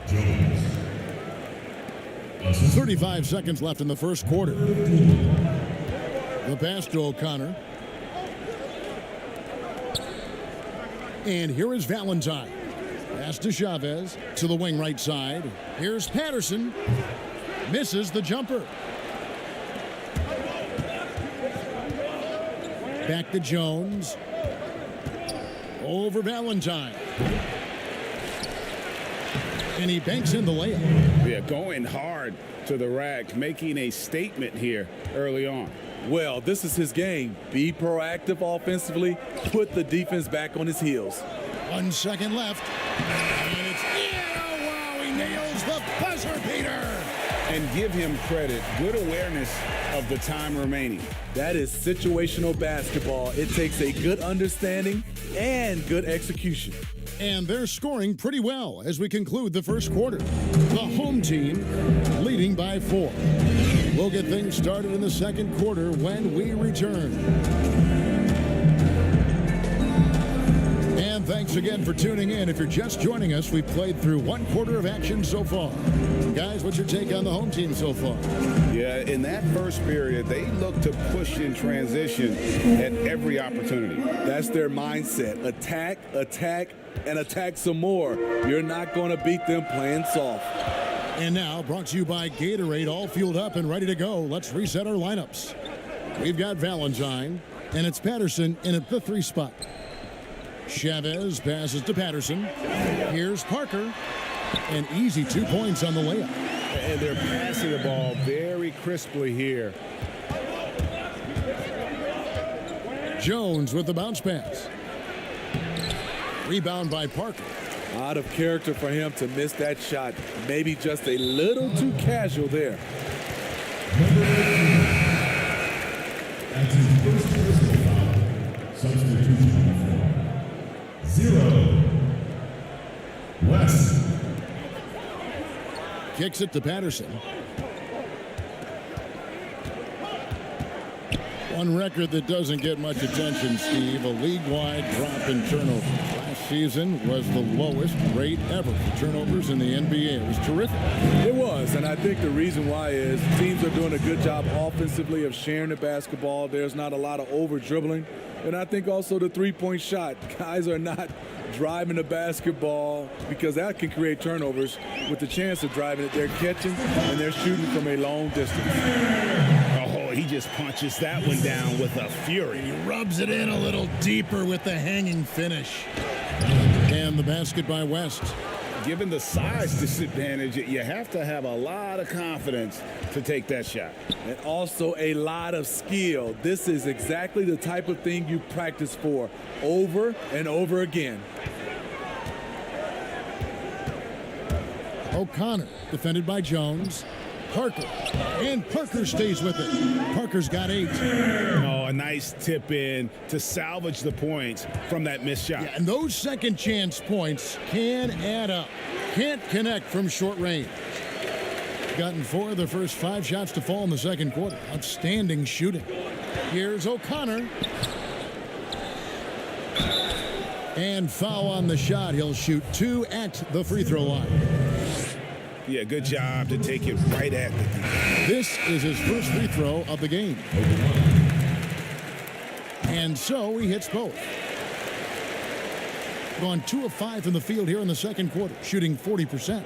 35 seconds left in the first quarter. The pass to O'Connor. And here is Valentine. Pass to Chavez to the wing right side. Here's Patterson. Misses the jumper. Back to Jones. Over Valentine. And he banks in the layup. Yeah, going hard to the rack, making a statement here early on. Well, this is his game. Be proactive offensively. Put the defense back on his heels. 1 second left. And it's, wow, he nails the buzzer beater. And give him credit. Good awareness of the time remaining. That is situational basketball. It takes a good understanding and good execution. And they're scoring pretty well as we conclude the first quarter. The home team leading by 4. We'll get things started in the second quarter when we return. And thanks again for tuning in. If you're just joining us, we've played through 1 quarter of action so far. Guys, what's your take on the home team so far? Yeah, in that first period, they look to push in transition at every opportunity. That's their mindset. Attack, attack, and attack some more. You're not going to beat them playing soft. And now, brought to you by Gatorade, all fueled up and ready to go. Let's reset our lineups. We've got Valentine, and it's Patterson in at the 3 spot. Chavez passes to Patterson. Here's Parker. An easy 2 points on the layup. And they're passing the ball very crisply here. Jones with the bounce pass. Rebound by Parker. Out of character for him to miss that shot. Maybe just a little too casual there. That's his first personal foul. Substitution 0. West. Kicks it to Patterson. One record that doesn't get much attention, Steve, a league-wide drop in turnovers. Last season was the lowest rate ever for turnovers in the NBA. It was terrific. It was, and I think the reason why is teams are doing a good job offensively of sharing the basketball. There's not a lot of over-dribbling. And I think also the three-point shot. Guys are not driving the basketball because that can create turnovers. With the chance of driving it, they're catching and they're shooting from a long distance. Oh, he just punches that one down with a fury. He rubs it in a little deeper with the hanging finish. And the basket by West. Given the size disadvantage, you have to have a lot of confidence to take that shot. And also a lot of skill. This is exactly the type of thing you practice for over and over again. O'Connor defended by Jones. Parker. And Parker stays with it. Parker's got 8. Oh, a nice tip in to salvage the points from that missed shot. Yeah, and those second chance points can add up. Can't connect from short range. Gotten 4 of the first 5 shots to fall in the second quarter. Outstanding shooting. Here's O'Connor. And foul on the shot. He'll shoot 2 at the free throw line. Yeah, good job to take it right at the defense. This is his first free throw of the game. And so he hits both. Gone 2 of 5 from the field here in the second quarter, shooting 40%.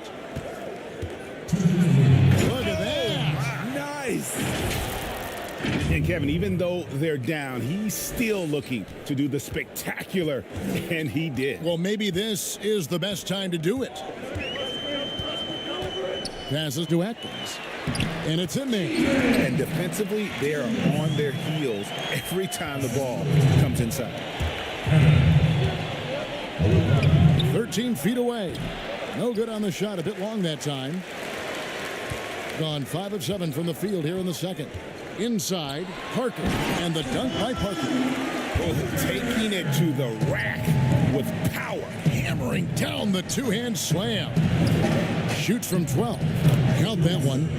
Look at that. Nice. And Kevin, even though they're down, he's still looking to do the spectacular, and he did. Well, maybe this is the best time to do it. Passes to Atkins. And it's in there. And defensively, they are on their heels every time the ball comes inside. 13 feet away. No good on the shot. A bit long that time. Gone 5 of 7 from the field here in the second. Inside, Parker. And the dunk by Parker. Oh, taking it to the rack with power. Hammering down the two-hand slam. Shoots from 12. Count that one.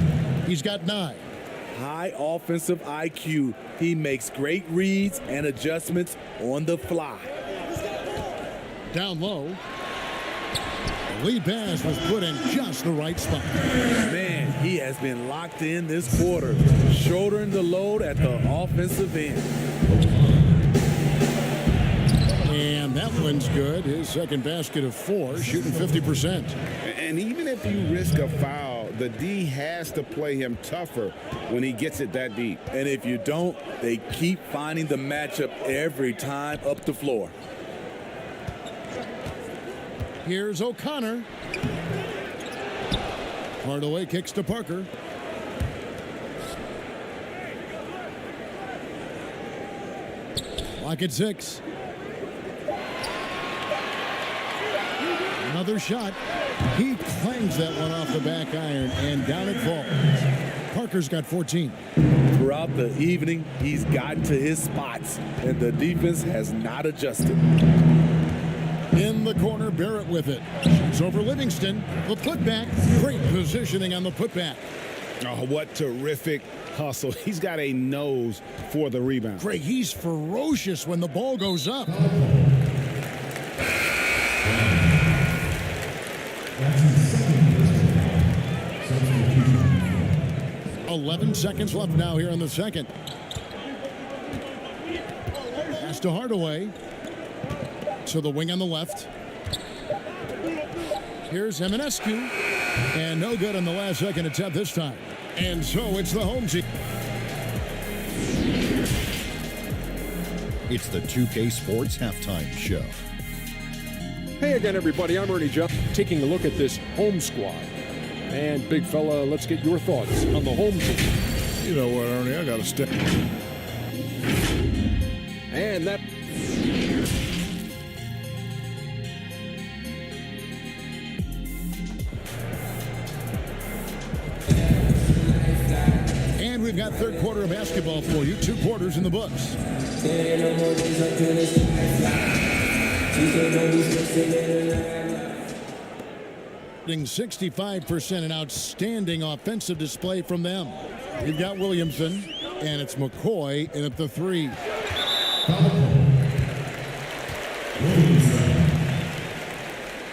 He's got 9. High offensive IQ. He makes great reads and adjustments on the fly. Down low. The lead pass was put in just the right spot. Man, he has been locked in this quarter, shouldering the load at the offensive end. And that one's good. His second basket of 4, shooting 50%. And even if you risk a foul, the D has to play him tougher when he gets it that deep. And if you don't, they keep finding the matchup every time up the floor. Here's O'Connor. Hardaway kicks to Parker. Lock at 6. Another shot. He clangs that one off the back iron, and down it falls. Parker's got 14. Throughout the evening, he's gotten to his spots, and the defense has not adjusted. In the corner, Barrett with it. Shoots over Livingston. The putback. Great positioning on the putback. Oh, what terrific hustle. He's got a nose for the rebound. Craig, he's ferocious when the ball goes up. 11 seconds left now here in the second. Pass to Hardaway. To the wing on the left. Here's Eminescu. And no good on the last second attempt this time. And so it's the home team. It's the 2K Sports Halftime Show. Hey again, everybody. I'm Ernie Jeff, taking a look at this home squad. And big fella, let's get your thoughts on the home team. You know what, Ernie? I got to step. And that. And we've got third quarter of basketball for you. 2 quarters in the books. 65%, an outstanding offensive display from them. We've got Williamson, and it's McCoy in at the 3. Williamson.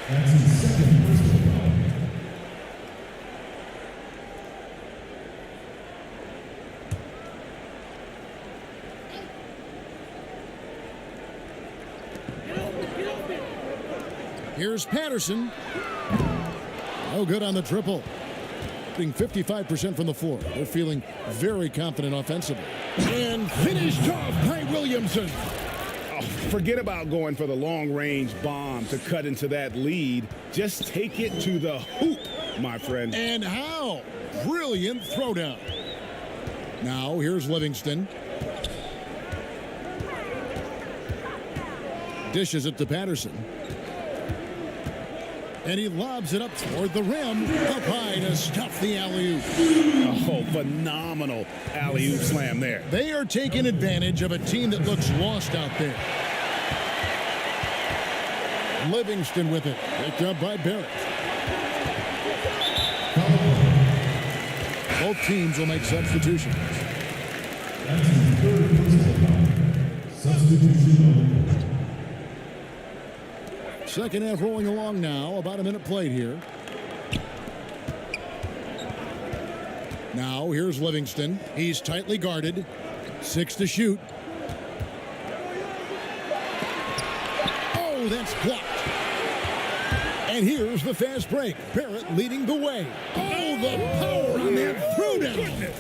That's his second personal foul. Here's Patterson. No good on the triple. Being 55% from the floor. They're feeling very confident offensively. And finished off by Williamson. Oh, forget about going for the long-range bomb to cut into that lead. Just take it to the hoop, my friend. And how? Brilliant throwdown. Now here's Livingston. Dishes it to Patterson. And he lobs it up toward the rim. Up high to stuff the alley-oop. Oh, phenomenal alley-oop slam there. They are taking advantage of a team that looks lost out there. Livingston with it. Picked up by Barrett. Both teams will make substitutions. That's his third personal foul. Substitution. Second half rolling along now. About a minute played here. Now here's Livingston. He's tightly guarded. 6 to shoot. that's blocked. And here's the fast break. Barrett leading the way. Oh, the power on that throwdown.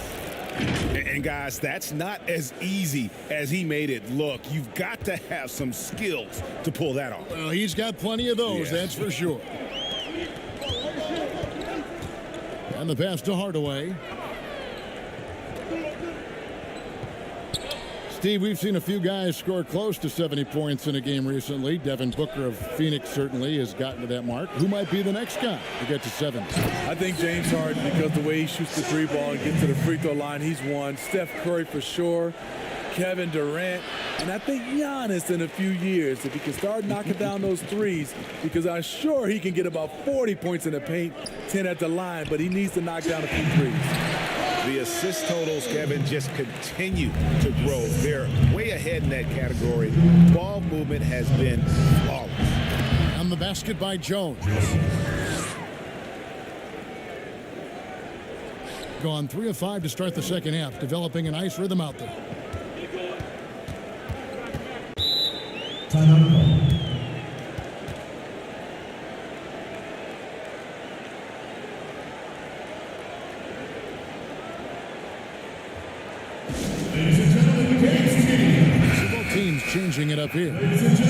And guys, that's not as easy as he made it look. You've got to have some skills to pull that off. Well, he's got plenty of those, that's for sure. And the pass to Hardaway. Steve, we've seen a few guys score close to 70 points in a game recently. Devin Booker of Phoenix certainly has gotten to that mark. Who might be the next guy to get to 70? I think James Harden, because the way he shoots the three ball and gets to the free throw line, he's one. Steph Curry for sure. Kevin Durant. And I think Giannis in a few years, if he can start knocking down those threes, because I'm sure he can get about 40 points in the paint, 10 at the line, but he needs to knock down a few threes. The assist totals, Kevin, just continue to grow. They're way ahead in that category. Ball movement has been flawless. On the basket by Jones. Gone 3 of 5 to start the second half, developing a nice rhythm out there. Timeout call. Both teams changing it up here.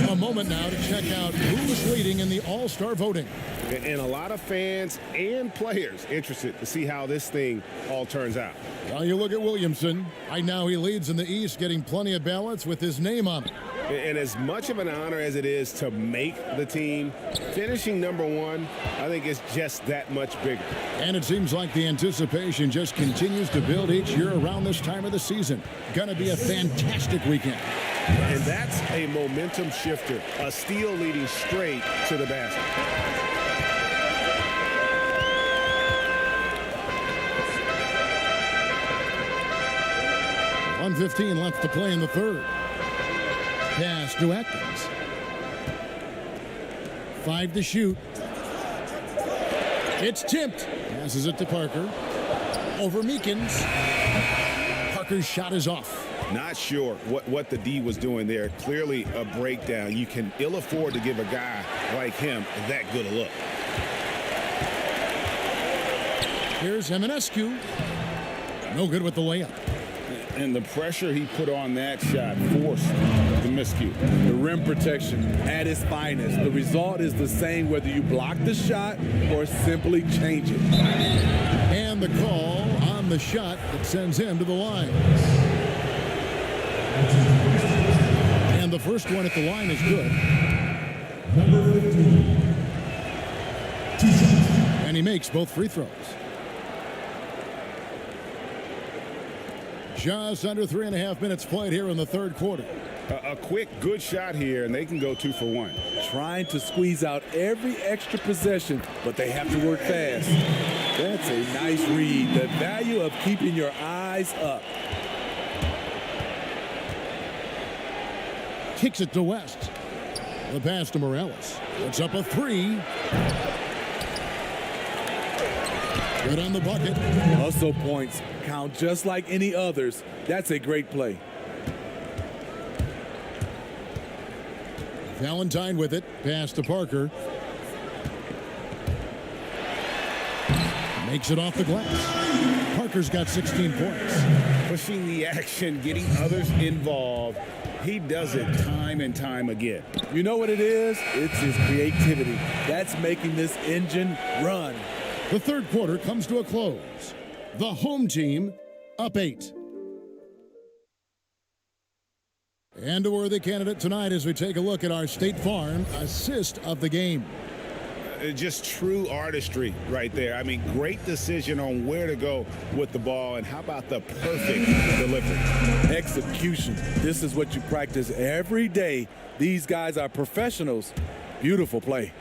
A moment now to check out who's leading in the All-Star voting. And a lot of fans and players interested to see how this thing all turns out. Well, you look at Williamson. Right now he leads in the East, getting plenty of ballots with his name on it. And as much of an honor as it is to make the team, finishing number one, I think is just that much bigger. And it seems like the anticipation just continues to build each year around this time of the season. Gonna be a fantastic weekend. And that's a momentum shifter, a steal leading straight to the basket. .115 left to play in the third. Pass to Atkins. 5 to shoot. It's tipped. Passes it to Parker. Over Meekins. Parker's shot is off. Not sure what the D was doing there. Clearly a breakdown. You can ill afford to give a guy like him that good a look. Here's Eminescu. No good with the layup. And the pressure he put on that shot forced the miscue. The rim protection at its finest. The result is the same whether you block the shot or simply change it. And the call on the shot that sends him to the line. And the first one at the line is good. Number 15. 2 shots. And he makes both free throws. Just under 3.5 minutes played here in the third quarter. A quick, good shot here, and they can go 2 for 1. Trying to squeeze out every extra possession, but they have to work fast. That's a nice read. The value of keeping your eyes up. Kicks it to West. The pass to Morales. It's up a 3. Good on the bucket. Hustle points count just like any others. That's a great play. Valentine with it. Pass to Parker. Makes it off the glass. Parker's got 16 points. Pushing the action, getting others involved. He does it time and time again. You know what it is? It's his creativity. That's making this engine run. The third quarter comes to a close. The home team up 8. And a worthy candidate tonight as we take a look at our State Farm assist of the game. Just true artistry right there. I mean, great decision on where to go with the ball, and how about the perfect delivery? Execution. This is what you practice every day. These guys are professionals. Beautiful play.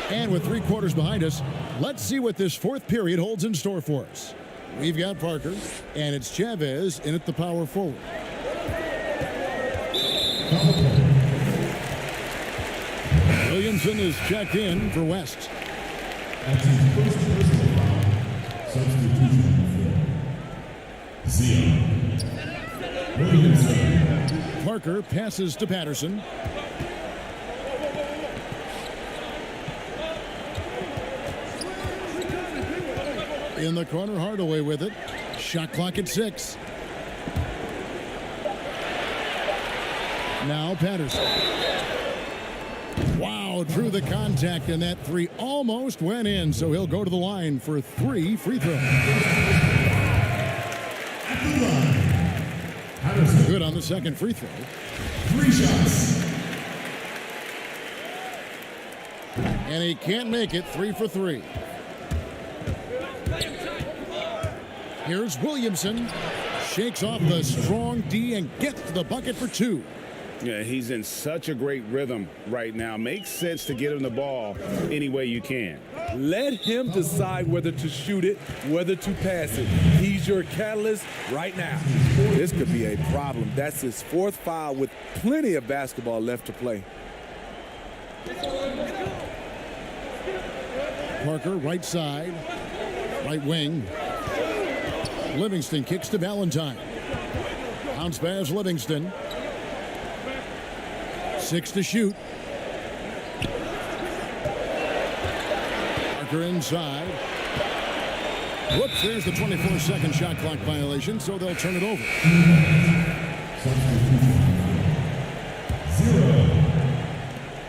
And with 3 quarters behind us, let's see what this fourth period holds in store for us. We've got Parker, and it's Chavez in at the power forward. Williamson is checked in for West. Parker passes to Patterson. In the corner, Hardaway with it. Shot clock at 6. Now Patterson. Wow, through the contact, and that 3 almost went in, so he'll go to the line for 3 free throws. Good on the second free throw. 3 shots. And he can't make it. 3 for 3. Here's Williamson. Shakes off the strong D and gets to the bucket for 2. Yeah, he's in such a great rhythm right now. Makes sense to get him the ball any way you can. Let him decide whether to shoot it, whether to pass it. He's your catalyst right now. This could be a problem. That's his 4th foul with plenty of basketball left to play. Parker, right side, right wing. Livingston kicks to Valentine. Bounce pass, Livingston. 6 to shoot. Parker inside. Whoops, there's the 24-second shot clock violation, so they'll turn it over. 0.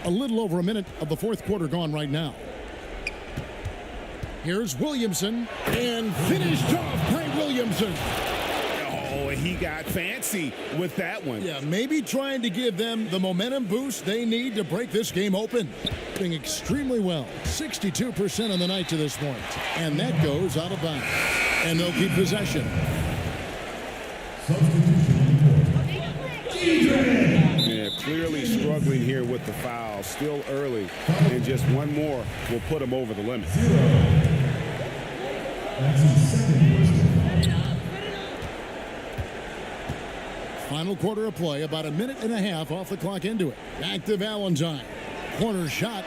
A little over a minute of the 4th quarter gone right now. Here's Williamson, and finished off by Williamson. Oh, he got fancy with that one. Yeah, maybe trying to give them the momentum boost they need to break this game open. Doing extremely well. 62% on the night to this point. And that goes out of bounds. And they'll keep possession. Yeah, clearly struggling here with the foul. Still early. And just one more will put him over the limit. That's his second personal. Final quarter of play, about a minute and a half off the clock into it. Back to Valentine. Corner shot.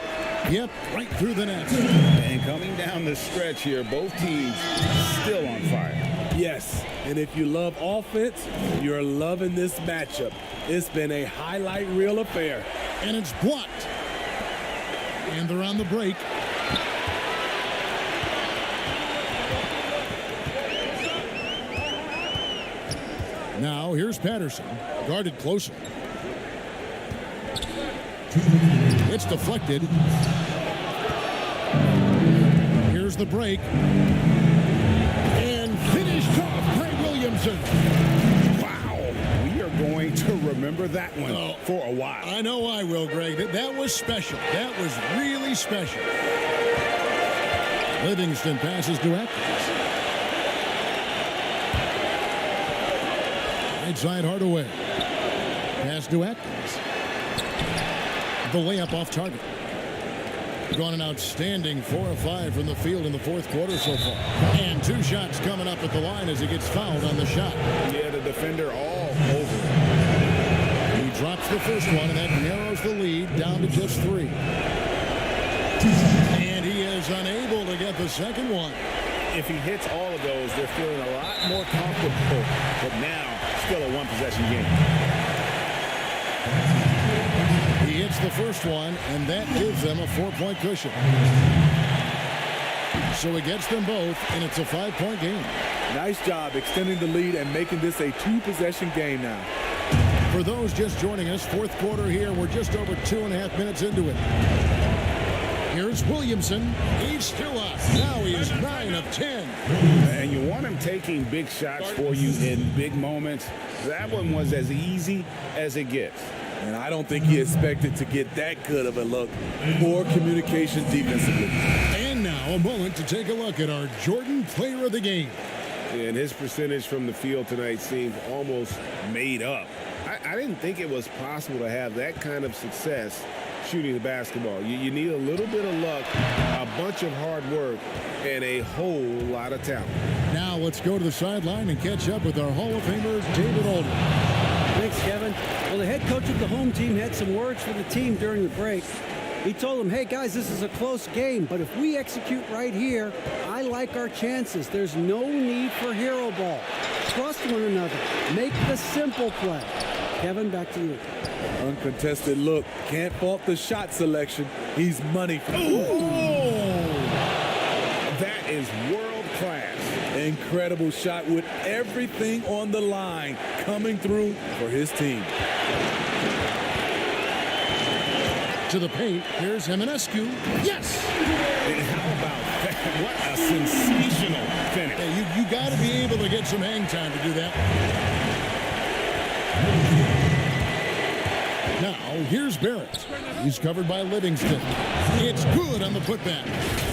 Yep, right through the net. And coming down the stretch here, both teams still on fire. Yes, and if you love offense, you're loving this matchup. It's been a highlight reel affair. And it's blocked. And they're on the break. Now, here's Patterson, guarded closely. It's deflected. Here's the break. And finished off by Williamson. Wow, we are going to remember that one for a while. I know I will, Greg. That was special. That was really special. Livingston passes to Atkins. Side Hardaway. Pass to Atkins. The layup off target. Gone an outstanding 4 of 5 from the field in the 4th quarter so far. And 2 shots coming up at the line as he gets fouled on the shot. Yeah, the defender all over. He drops the first one, and that narrows the lead down to just 3. And he is unable to get the second one. If he hits all of those, they're feeling a lot more comfortable. But now, still a one-possession game. He hits the first one, and that gives them a 4-point cushion. So he gets them both, and it's a 5-point game. Nice job extending the lead and making this a 2-possession game now. For those just joining us, 4th quarter here. We're just over 2.5 minutes into it. Here's Williamson. He's still up. Now he is 9 of 10. And you want him taking big shots for you in big moments. That one was as easy as it gets. And I don't think he expected to get that good of a look. Poor communication defensively. And now a moment to take a look at our Jordan Player of the Game. And his percentage from the field tonight seems almost made up. I didn't think it was possible to have that kind of success shooting the basketball. You need a little bit of luck, a bunch of hard work, and a whole lot of talent. Now let's go to the sideline and catch up with our Hall of Famer, David Alden. Thanks, Kevin. Well, the head coach of the home team had some words for the team during the break. He told them, hey, guys, this is a close game, but if we execute right here, I like our chances. There's no need for hero ball. Trust one another. Make the simple play. Kevin, back to you. Uncontested look. Can't fault the shot selection. He's money. Ooh. That is world class. incredible shot with everything on the line coming through for his team. To the paint, here's Eminescu. Yes! And how about that? What a sensational finish. Hey, you got to be able to get some hang time to do that. Now, here's Barrett. He's covered by Livingston. It's good on the putback.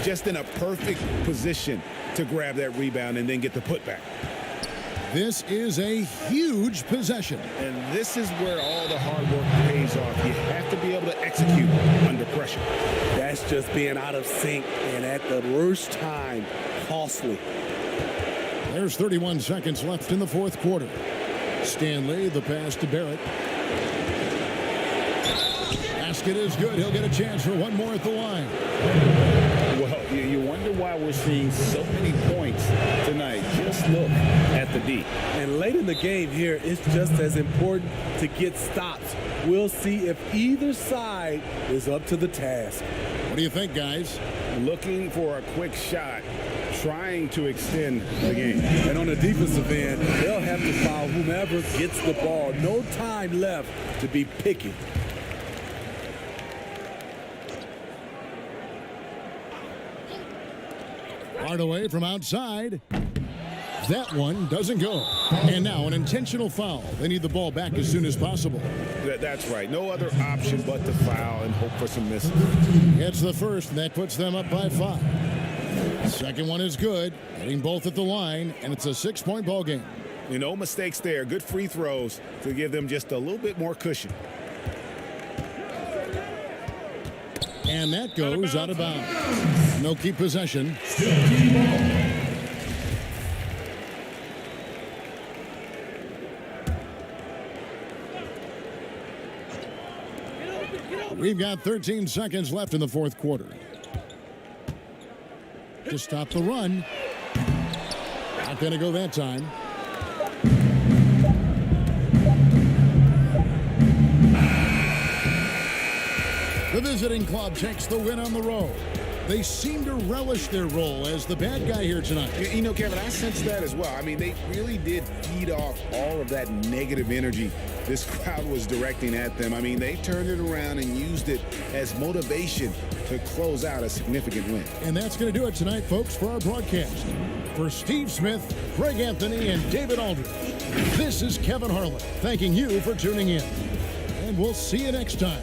Just in a perfect position to grab that rebound and then get the putback. This is a huge possession. And this is where all the hard work pays off. You have to be able to execute under pressure. That's just being out of sync and at the worst time, costly. There's 31 seconds left in the fourth quarter. Stanley, the pass to Barrett. Basket is good. He'll get a chance for one more at the line. Well, you wonder why we're seeing so many points tonight. Just look at the D. And late in the game here, it's just as important to get stops. We'll see if either side is up to the task. What do you think, guys? Looking for a quick shot, trying to extend the game. And on the defensive end, they'll have to foul whomever gets the ball. No time left to be picky. Hardaway from outside. That one doesn't go. And now an intentional foul. They need the ball back as soon as possible. That's right. No other option but to foul and hope for some misses. It's the first, and that puts them up by 5. Second one is good. Hitting both at the line, and it's a 6-point ball game. No mistakes there. Good free throws to give them just a little bit more cushion. And that goes out of bounds. No keep possession. We've got 13 seconds left in the fourth quarter. To stop the run. Not going to go that time. The visiting club takes the win on the road. They seem to relish their role as the bad guy here tonight. You know, Kevin, I sense that as well. I mean, they really did feed off all of that negative energy this crowd was directing at them. I mean, they turned it around and used it as motivation to close out a significant win. And that's going to do it tonight, folks, for our broadcast. For Steve Smith, Greg Anthony, and David Aldridge, this is Kevin Harlan thanking you for tuning in. And we'll see you next time.